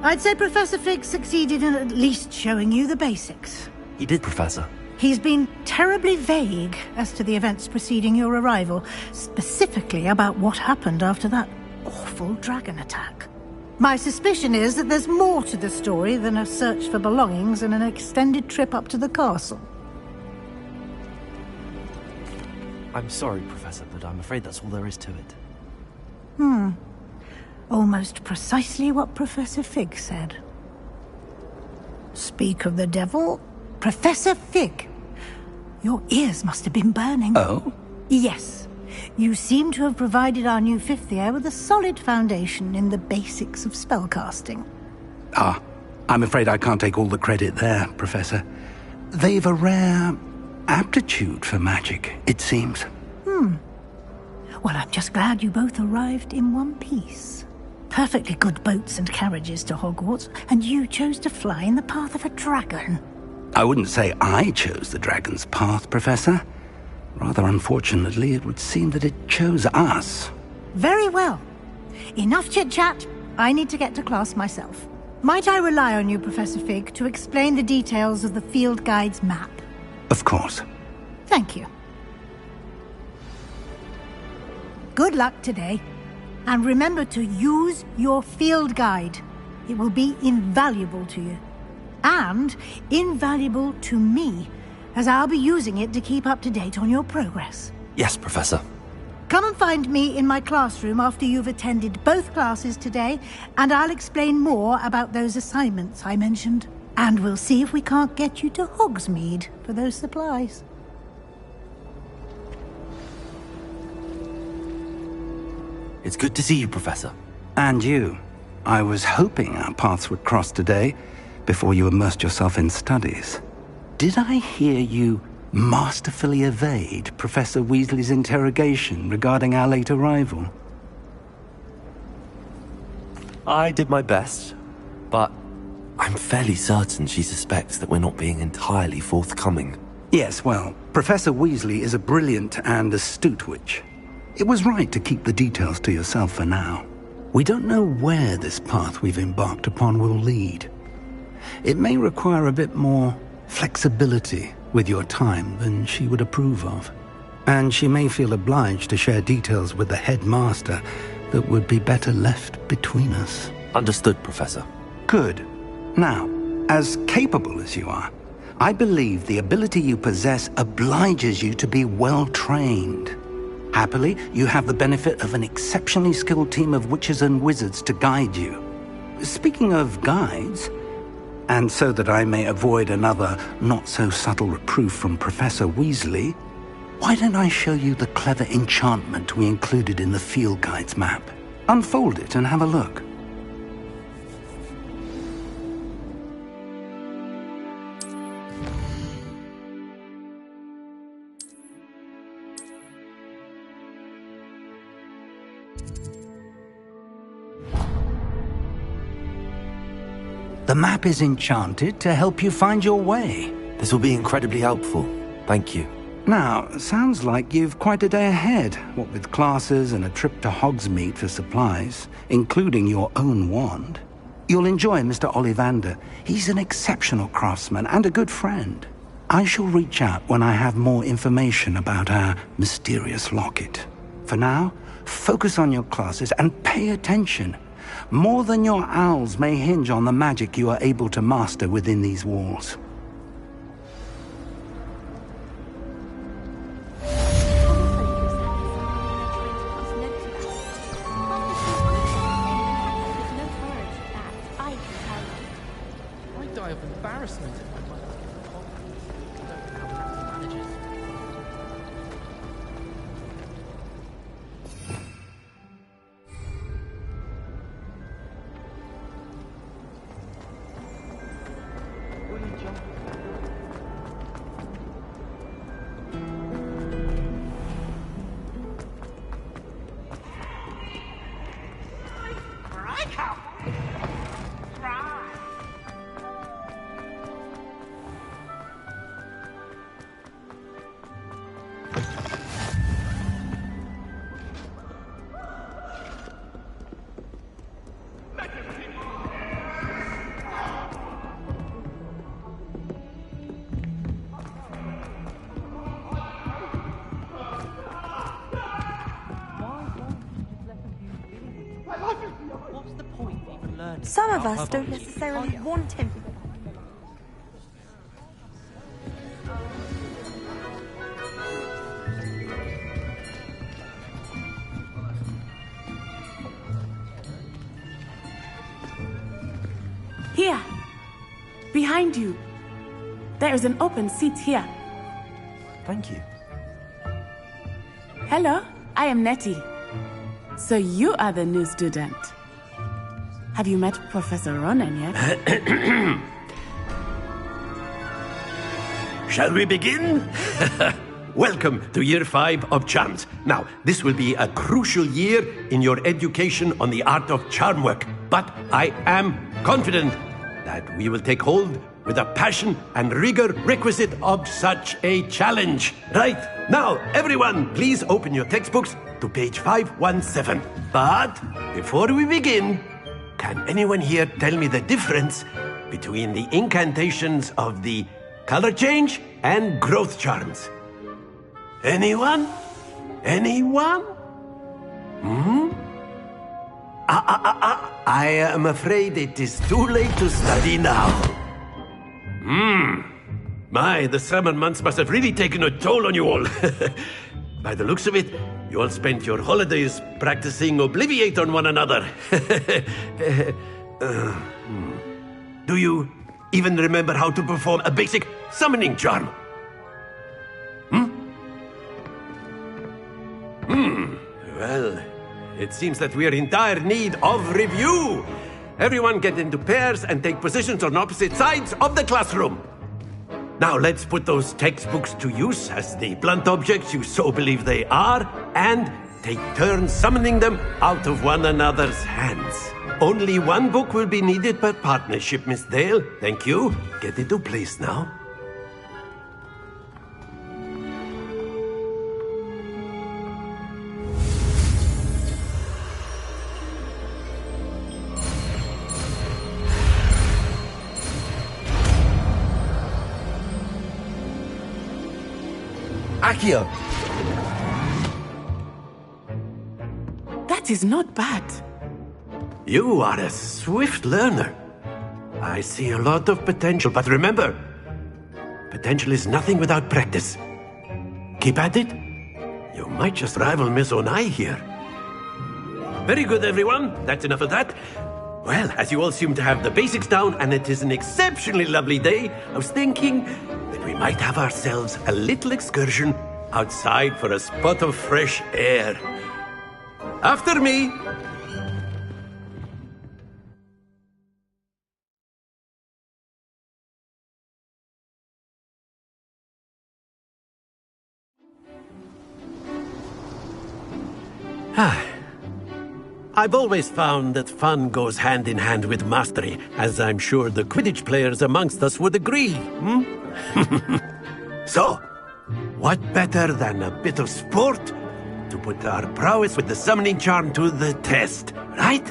S9: I'd say Professor Fig succeeded in at least showing you the basics.
S1: He did, Professor.
S9: He's been terribly vague as to the events preceding your arrival, specifically about what happened after that awful dragon attack. My suspicion is that there's more to the story than a search for belongings and an extended trip up to the castle.
S1: I'm sorry, Professor, but I'm afraid that's all there is to it.
S9: Almost precisely what Professor Fig said. Speak of the devil, Professor Fig. Your ears must have been burning.
S2: Oh?
S9: Yes. You seem to have provided our new fifth year with a solid foundation in the basics of spellcasting.
S2: I'm afraid I can't take all the credit there, Professor. They've a rare aptitude for magic, it seems.
S9: Well, I'm just glad you both arrived in one piece. Perfectly good boats and carriages to Hogwarts, and you chose to fly in the path of a dragon.
S2: I wouldn't say I chose the dragon's path, Professor. Rather unfortunately, it would seem that it chose us.
S9: Very well. Enough chit-chat. I need to get to class myself. Might I rely on you, Professor Fig, to explain the details of the field guide's map?
S2: Of course.
S9: Thank you. Good luck today. And remember to use your field guide. It will be invaluable to you. And invaluable to me, as I'll be using it to keep up to date on your progress.
S1: Yes, Professor.
S9: Come and find me in my classroom after you've attended both classes today, and I'll explain more about those assignments I mentioned. And we'll see if we can't get you to Hogsmeade for those supplies.
S1: It's good to see you, Professor.
S2: And you. I was hoping our paths would cross today, before you immersed yourself in studies. Did I hear you masterfully evade Professor Weasley's interrogation regarding our late arrival?
S1: I did my best, but I'm fairly certain she suspects that we're not being entirely forthcoming.
S2: Yes, well, Professor Weasley is a brilliant and astute witch. It was right to keep the details to yourself for now. We don't know where this path we've embarked upon will lead. It may require a bit more flexibility with your time than she would approve of. And she may feel obliged to share details with the headmaster that would be better left between us.
S1: Understood, Professor.
S2: Good. Now, as capable as you are, I believe the ability you possess obliges you to be well trained. Happily, you have the benefit of an exceptionally skilled team of witches and wizards to guide you. Speaking of guides, and so that I may avoid another not-so-subtle reproof from Professor Weasley, why don't I show you the clever enchantment we included in the field guide's map? Unfold it and have a look. The map is enchanted to help you find your way.
S1: This will be incredibly helpful. Thank you.
S2: Now, sounds like you've quite a day ahead, what with classes and a trip to Hogsmeade for supplies, including your own wand. You'll enjoy Mr. Ollivander. He's an exceptional craftsman and a good friend. I shall reach out when I have more information about our mysterious locket. For now, focus on your classes and pay attention. More than your owls may hinge on the magic you are able to master within these walls.
S15: embarrassment.
S13: Some of us don't necessarily want him.
S17: Here, behind you. There is an open seat here.
S1: Thank you.
S17: Hello, I am Nettie. So you are the new student. Have you met Professor Ronan yet?
S18: Shall we begin? Welcome to Year 5 of Charms. Now, this will be a crucial year in your education on the art of charm work, but I am confident that we will take hold with the passion and rigor requisite of such a challenge. Right, now, everyone, please open your textbooks to page 517. But before we begin, can anyone here tell me the difference between the incantations of the color change and growth charms? Anyone? Anyone? I am afraid it is too late to study now. My, the summer months must have really taken a toll on you all. By the looks of it, you all spent your holidays practicing Obliviate on one another. Do you even remember how to perform a basic summoning charm? Well, it seems that we are in dire need of review. Everyone get into pairs and take positions on opposite sides of the classroom. Now let's put those textbooks to use as the blunt objects you so believe they are, and take turns summoning them out of one another's hands. Only one book will be needed per partnership, Miss Dale. Thank you. Get into place now.
S1: Accio!
S17: That is not bad.
S18: You are a swift learner. I see a lot of potential, but remember, potential is nothing without practice. Keep at it. You might just rival Miss Onai here. Very good, everyone. That's enough of that. Well, as you all seem to have the basics down, and it is an exceptionally lovely day, I was thinking that we might have ourselves a little excursion outside for a spot of fresh air. After me. I've always found that fun goes hand in hand with mastery, as I'm sure the Quidditch players amongst us would agree. So, what better than a bit of sport to put our prowess with the summoning charm to the test, right?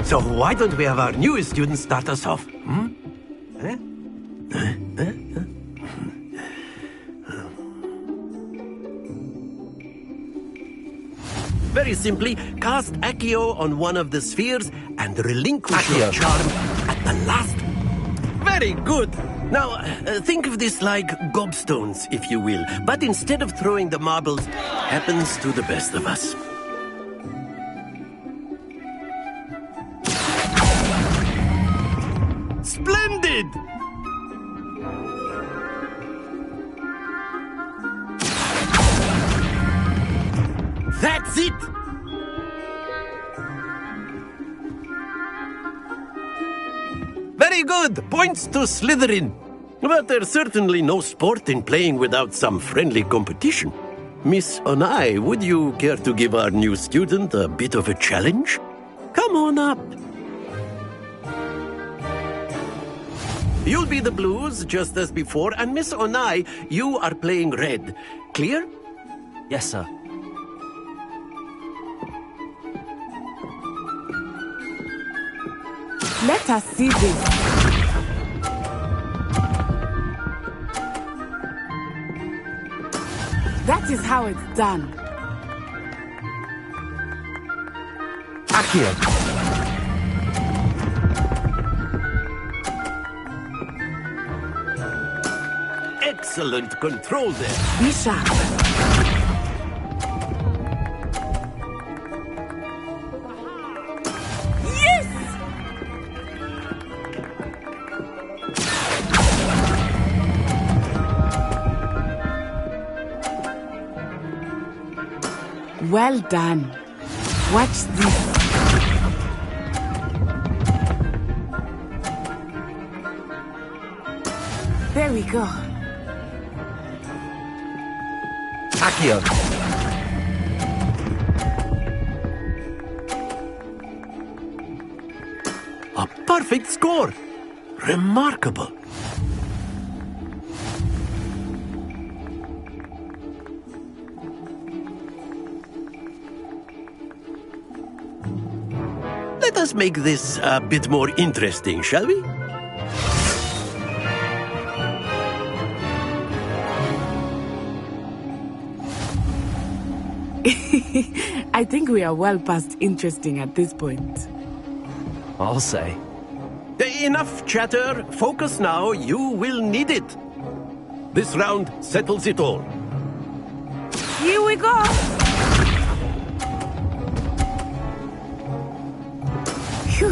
S18: So why don't we have our newest student start us off? Very simply, cast Accio on one of the spheres and relinquish your charm at the last. Very good. Now, think of this like gobstones, if you will. But instead of throwing the marbles, happens to the best of us. Splendid! That's it! Very good! Points to Slytherin. But there's certainly no sport in playing without some friendly competition. Miss Onai, would you care to give our new student a bit of a challenge? Come on up. You'll be the blues, just as before, and Miss Onai, you are playing red. Clear?
S1: Yes, sir.
S17: Let us see this. That is how it's done.
S1: Accio.
S18: Excellent control there.
S17: Be sharp. Well done. Watch this. There we go.
S1: Accio.
S18: A perfect score. Remarkable. Let us make this a bit more interesting, shall we?
S17: I think we are well past interesting at this point.
S1: I'll say.
S18: Enough chatter. Focus now. You will need it. This round settles it all.
S17: Here we go. Phew.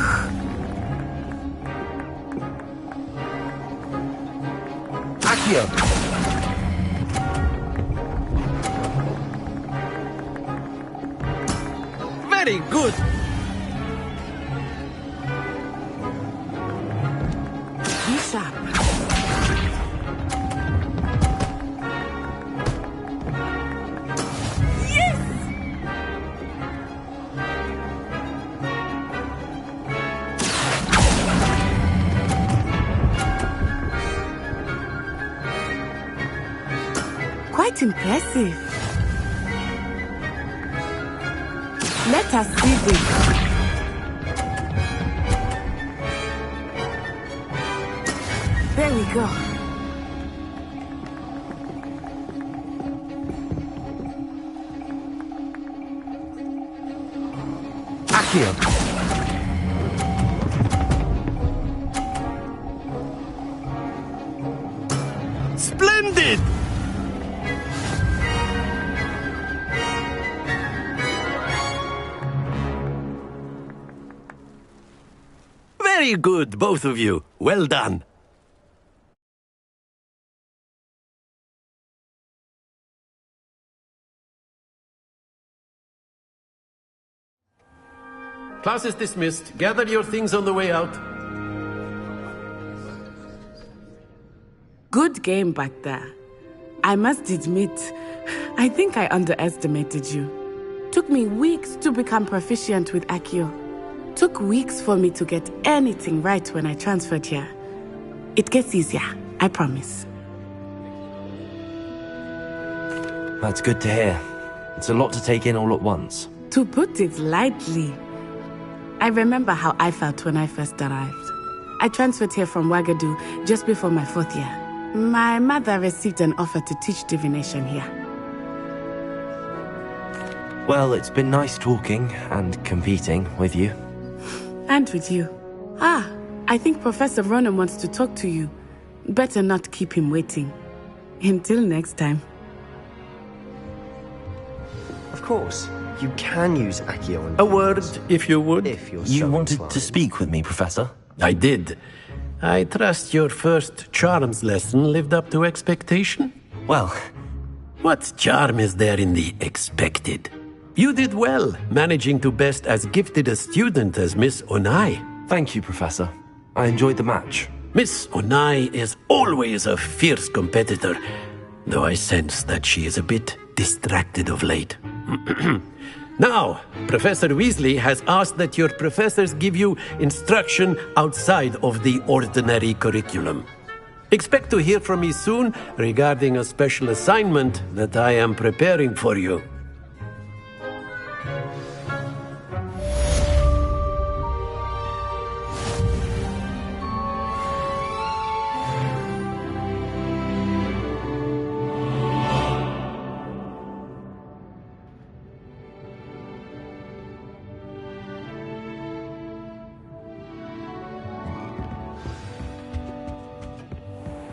S1: Accio.
S18: Very good.
S17: Be sharp. Yes! Quite impressive. Let us see this. There we go.
S1: Accio.
S18: Splendid! Very good, both of you. Well done. Class is dismissed. Gather your things on the way out.
S17: Good game back there. I must admit, I think I underestimated you. Took me weeks to become proficient with Accio. Took weeks for me to get anything right when I transferred here. It gets easier, I promise.
S1: That's good to hear. It's a lot to take in all at once.
S17: To put it lightly, I remember how I felt when I first arrived. I transferred here from Wagadu just before my 4th year. My mother received an offer to teach divination here.
S1: Well, it's been nice talking and competing with you.
S17: And with you. Ah, I think Professor Ronan wants to talk to you. Better not keep him waiting. Until next time.
S12: Of course, you can use Accio and...
S18: A word, if you would.
S12: If you're
S1: You
S12: so
S1: wanted
S12: inclined.
S1: to speak with me, Professor?
S18: I did. I trust your first charms lesson lived up to expectation?
S1: Well...
S18: What charm is there in the expected? You did well, managing to best as gifted a student as Miss Onai.
S1: Thank you, Professor. I enjoyed the match.
S18: Miss Onai is always a fierce competitor, though I sense that she is a bit distracted of late. Now, Professor Weasley has asked that your professors give you instruction outside of the ordinary curriculum. Expect to hear from me soon regarding a special assignment that I am preparing for you.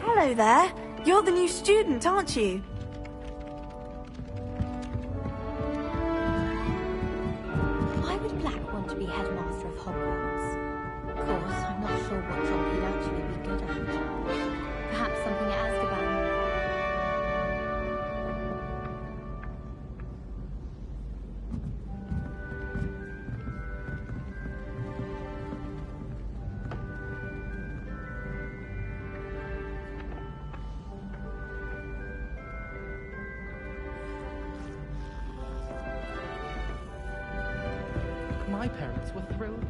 S13: Hello there. You're the new student, aren't you?
S14: Why would Black want to be headmaster of Hogwarts? Of course, I'm not sure what job he'd actually be good at. Perhaps something at Azkaban.
S15: My parents were thrilled.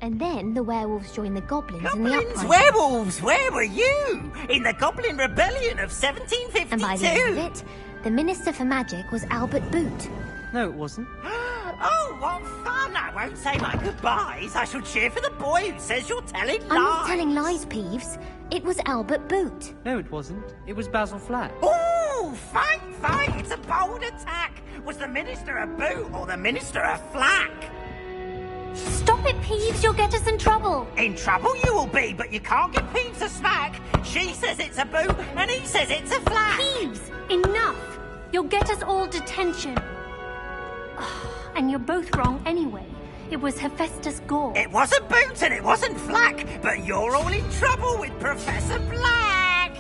S11: And then the werewolves joined the goblins in the
S19: Goblins,
S11: uprising.
S19: werewolves, where were you? In the Goblin Rebellion of 1752?
S11: And by the end of it, the Minister for Magic was Albert Boot.
S16: No, it wasn't.
S19: Oh, what fun! I won't say my goodbyes. I shall cheer for the boy who says you're telling lies.
S11: I'm not telling lies, Peeves. It was Albert Boot.
S16: No, it wasn't. It was Basil Flat.
S19: Ooh, fight! It's a bold attack. Was the Minister a boot or the Minister a flack?
S11: Stop it, Peeves. You'll get us in trouble.
S19: In trouble you will be, but you can't give Peeves a smack. She says it's a boot, and he says it's a flack.
S11: Peeves, enough. You'll get us all detention. And you're both wrong anyway. It was Hephaestus Gore.
S19: It wasn't boot and it wasn't flack, but you're all in trouble with Professor Black.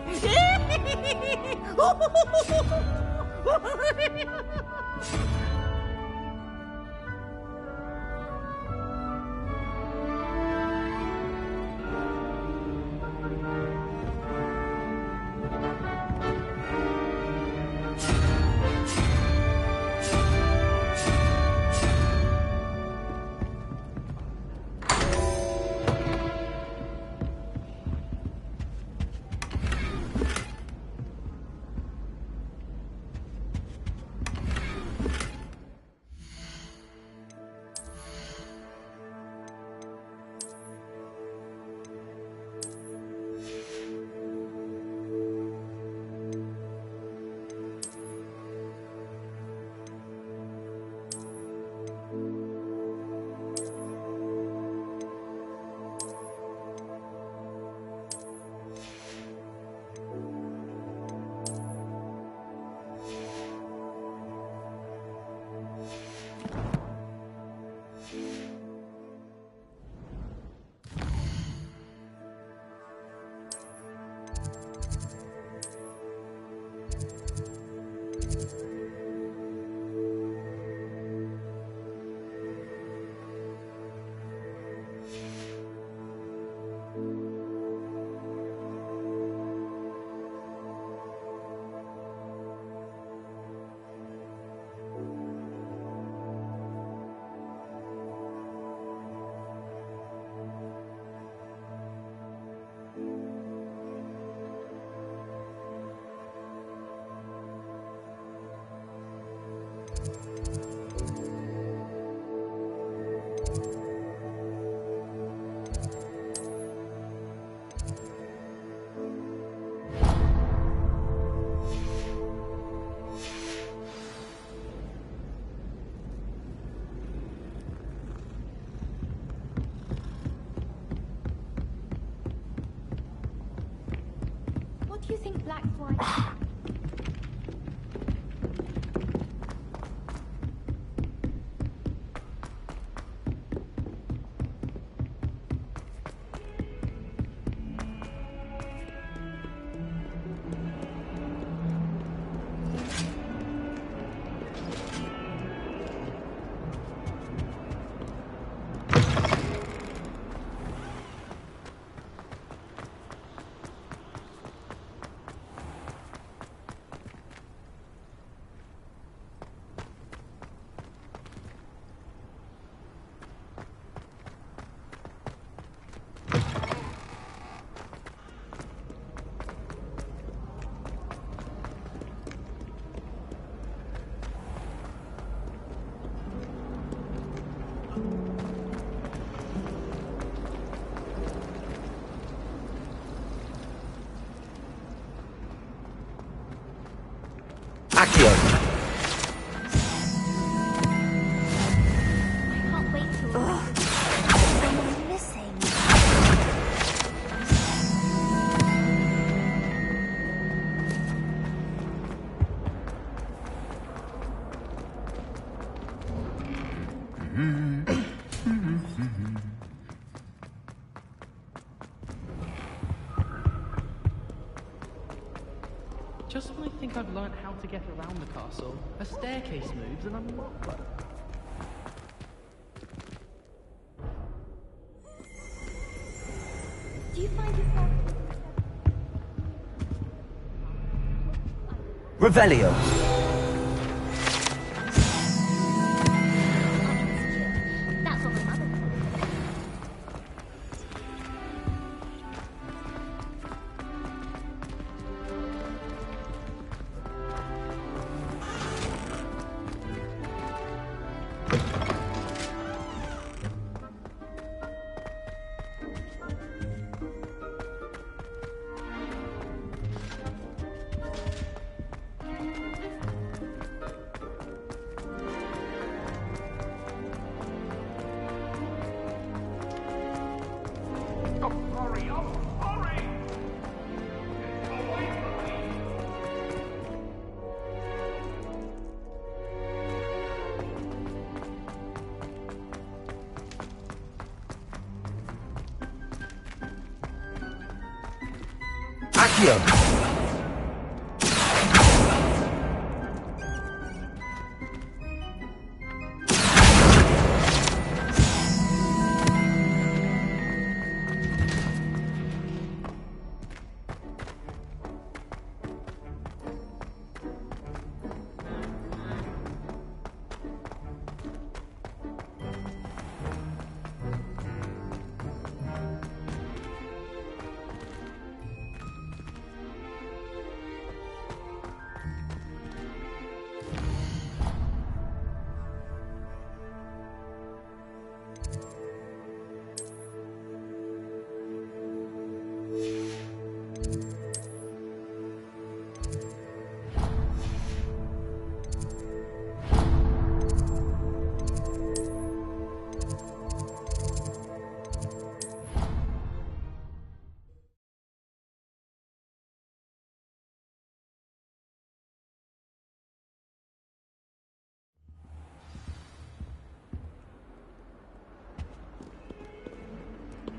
S14: you think Black's wife...
S20: Just when I think I've learnt how to get around the castle, a staircase moves and I'm locked.
S14: Do you find yourself...
S1: Revelio.
S14: That's what my mother told me.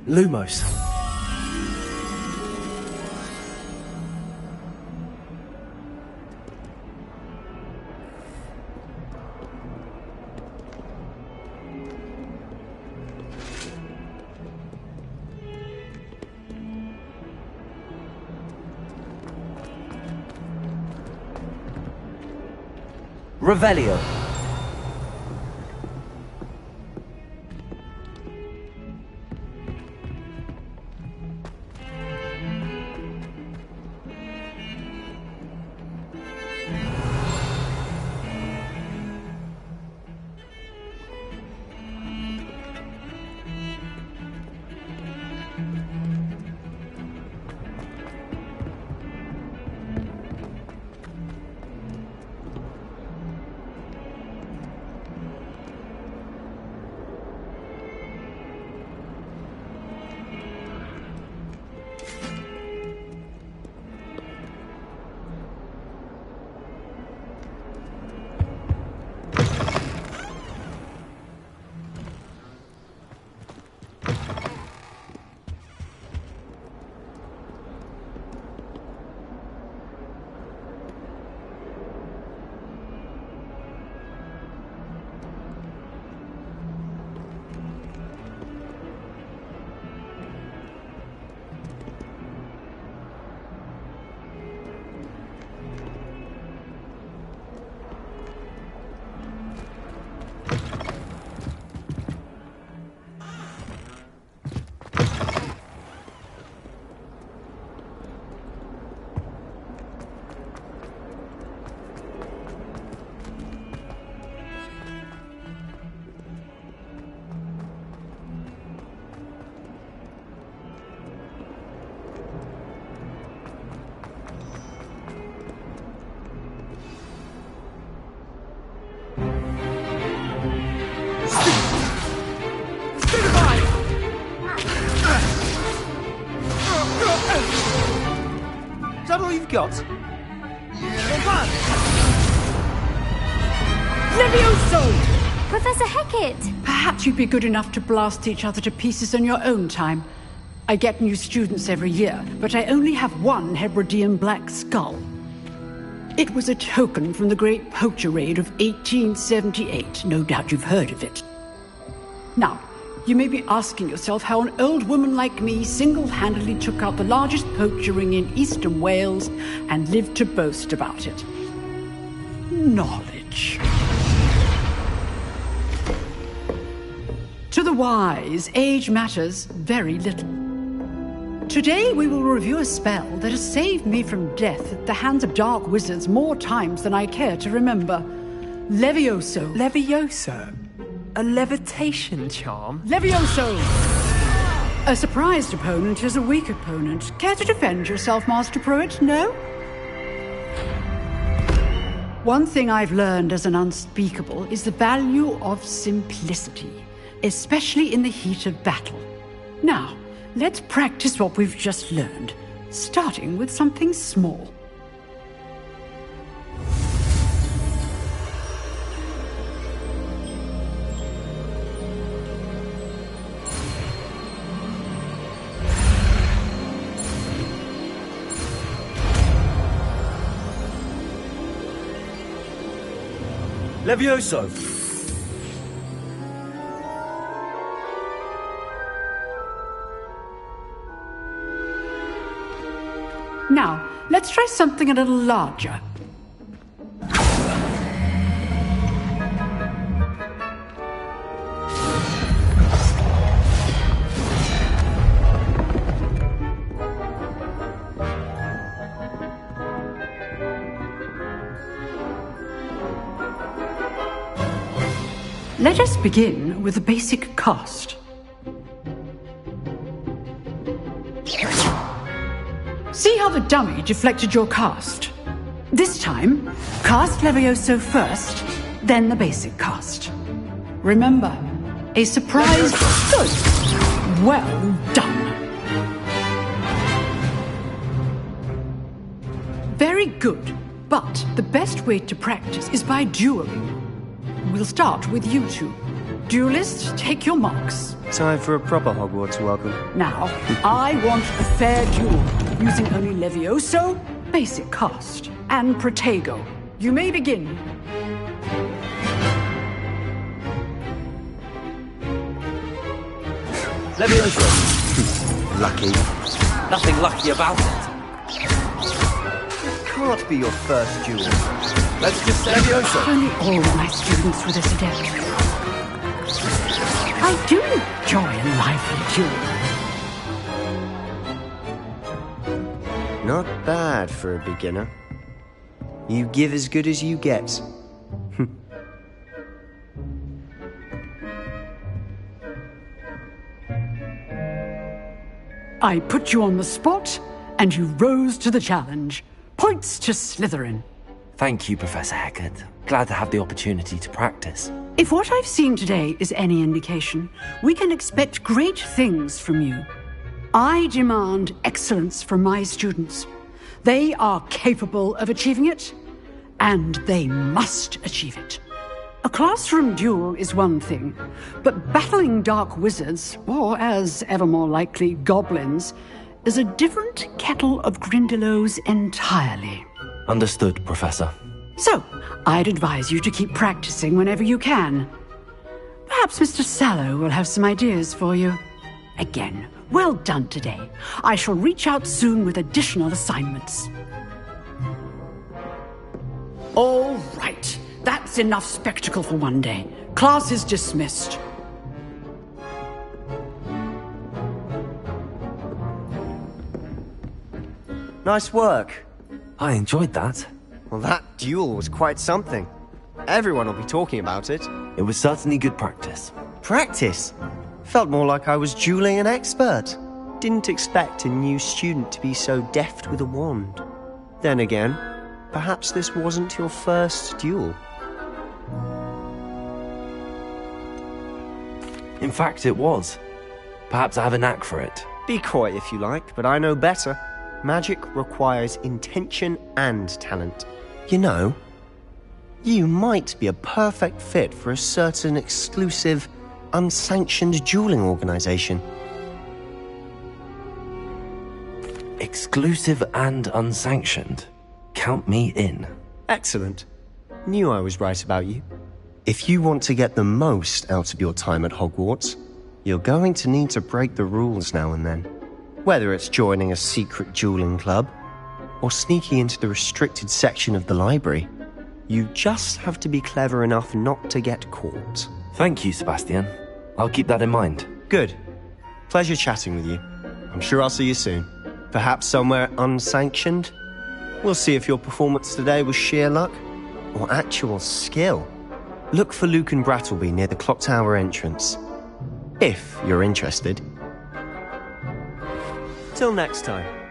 S1: Lumos. Revelio.
S12: got?
S21: Levioso!
S11: Professor Hecat!
S21: Perhaps you'd be good enough to blast each other to pieces on your own time. I get new students every year, but I only have one Hebridean black skull. It was a token from the Great Poacher Raid of 1878. No doubt you've heard of it. Now, you may be asking yourself how an old woman like me single-handedly took out the largest poacher ring in eastern Wales and lived to boast about it. Knowledge. To the wise, age matters very little. Today we will review a spell that has saved me from death at the hands of dark wizards more times than I care to remember. Levioso.
S22: Levioso? A levitation charm?
S21: Levioso! A surprised opponent is a weak opponent. Care to defend yourself, Master Pruitt? No? One thing I've learned as an unspeakable is the value of simplicity, especially in the heat of battle. Now, let's practice what we've just learned, starting with something small.
S12: Levioso!
S21: Now, let's try something a little larger. Let us begin with the basic cast. See how the dummy deflected your cast? This time, cast Levioso first, then the basic cast. Remember, a surprise... Good! Well done! Very good, but the best way to practice is by dueling. We'll start with you two. Duelists, take your marks.
S12: Time for a proper Hogwarts welcome.
S21: Now, I want a fair duel, using only Levioso, basic cast, and Protego. You may begin.
S12: Levioso. Lucky.
S23: Nothing lucky about it.
S12: Can't be your first duel.
S23: Let's just say
S12: Levioso.
S21: Only all my students were this adept. I do enjoy a lively duel.
S12: Not bad for a beginner. You give as good as you get.
S21: I put you on the spot, and you rose to the challenge. Points to Slytherin.
S1: Thank you, Professor Hecat. Glad to have the opportunity to practice.
S21: If what I've seen today is any indication, we can expect great things from you. I demand excellence from my students. They are capable of achieving it, and they must achieve it. A classroom duel is one thing, but battling dark wizards, or as ever more likely, goblins, is a different kettle of Grindylows entirely.
S1: Understood, Professor.
S21: So, I'd advise you to keep practicing whenever you can. Perhaps Mr. Sallow will have some ideas for you. Again, well done today. I shall reach out soon with additional assignments. All right. That's enough spectacle for one day. Class is dismissed.
S12: Nice work.
S1: I enjoyed that.
S12: Well, that duel was quite something. Everyone will be talking about it.
S1: It was certainly good practice.
S12: Practice? Felt more like I was dueling an expert. Didn't expect a new student to be so deft with a wand. Then again, perhaps this wasn't your first duel.
S1: In fact, it was. Perhaps I have a knack for it.
S12: Be coy if you like, but I know better. Magic requires intention and talent. You know, you might be a perfect fit for a certain exclusive, unsanctioned dueling organization.
S1: Exclusive and unsanctioned. Count me in.
S12: Excellent. Knew I was right about you. If you want to get the most out of your time at Hogwarts, you're going to need to break the rules now and then. Whether it's joining a secret dueling club, or sneaking into the restricted section of the library, you just have to be clever enough not to get caught.
S1: Thank you, Sebastian. I'll keep that in mind.
S12: Good. Pleasure chatting with you. I'm sure I'll see you soon. Perhaps somewhere unsanctioned? We'll see if your performance today was sheer luck or actual skill. Look for Luke and Brattleby near the clock tower entrance. If you're interested. Till next time.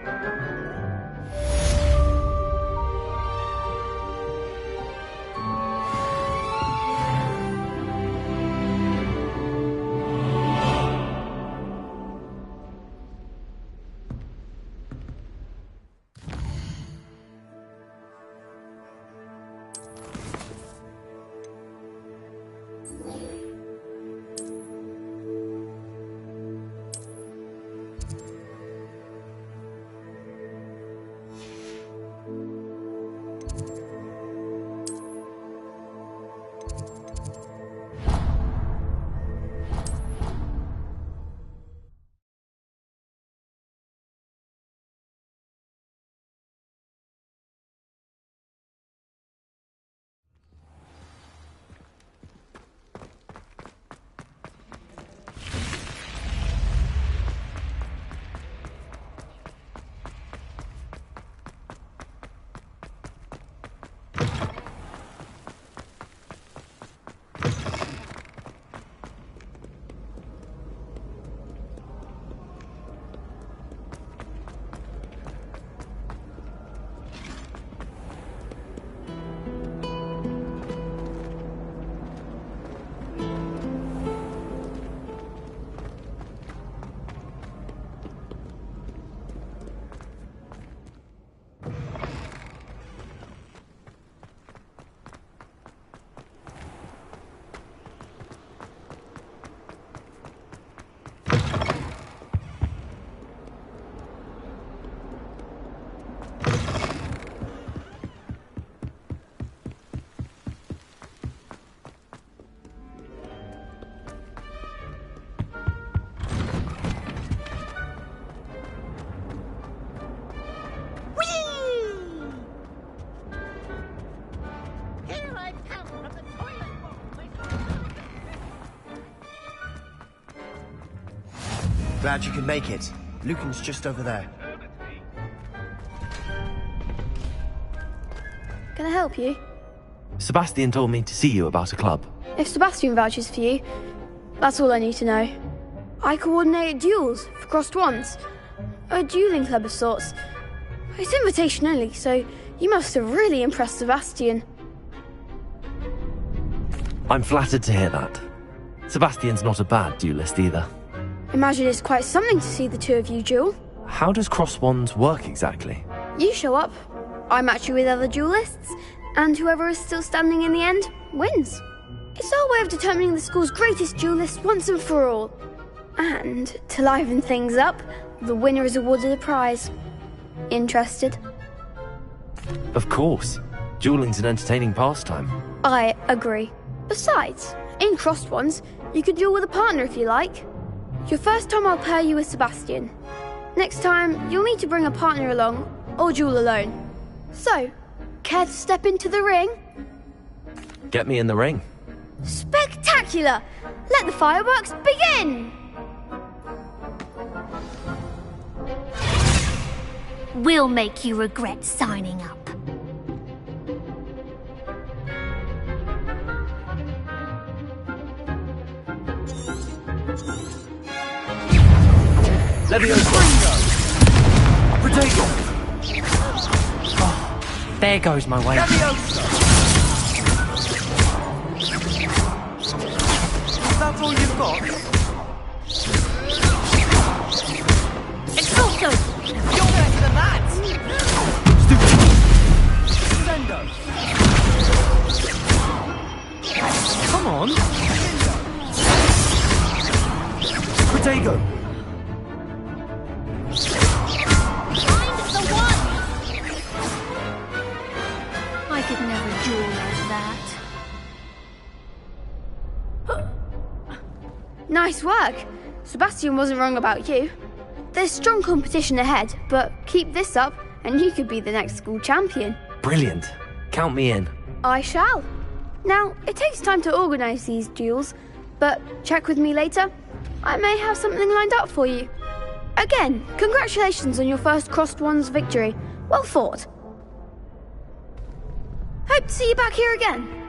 S12: Glad you could make it. Lucan's just over there.
S3: Can I help you?
S1: Sebastian told me to see you about a club.
S3: If Sebastian vouches for you, that's all I need to know. I coordinate duels for crossed wands. A dueling club of sorts. It's invitation only, so you must have really impressed Sebastian.
S1: I'm flattered to hear that. Sebastian's not a bad duelist either.
S3: Imagine it's quite something to see the two of you duel.
S1: How does cross wands work exactly?
S3: You show up, I match you with other duelists, and whoever is still standing in the end wins. It's our way of determining the school's greatest duelist once and for all. And to liven things up, the winner is awarded a prize. Interested?
S1: Of course. Dueling's an entertaining pastime.
S3: I agree. Besides, in crossed wands, you can duel with a partner if you like. Your first time I'll pair you with Sebastian. Next time, you'll need to bring a partner along, or duel alone. So, care to step into the ring?
S1: Get me in the ring.
S3: Spectacular! Let the fireworks begin!
S6: We'll make you regret signing up.
S16: Oh, there goes my way.
S19: That's all you've got?
S6: Expulso!
S19: You're better than that!
S3: Nice work. Sebastian wasn't wrong about you. There's strong competition ahead, but keep this up and you could be the next school champion.
S1: Brilliant. Count me in.
S3: I shall. Now, it takes time to organise these duels, but check with me later. I may have something lined up for you. Again, congratulations on your first Crossed Wands victory. Well fought. Hope to see you back here again.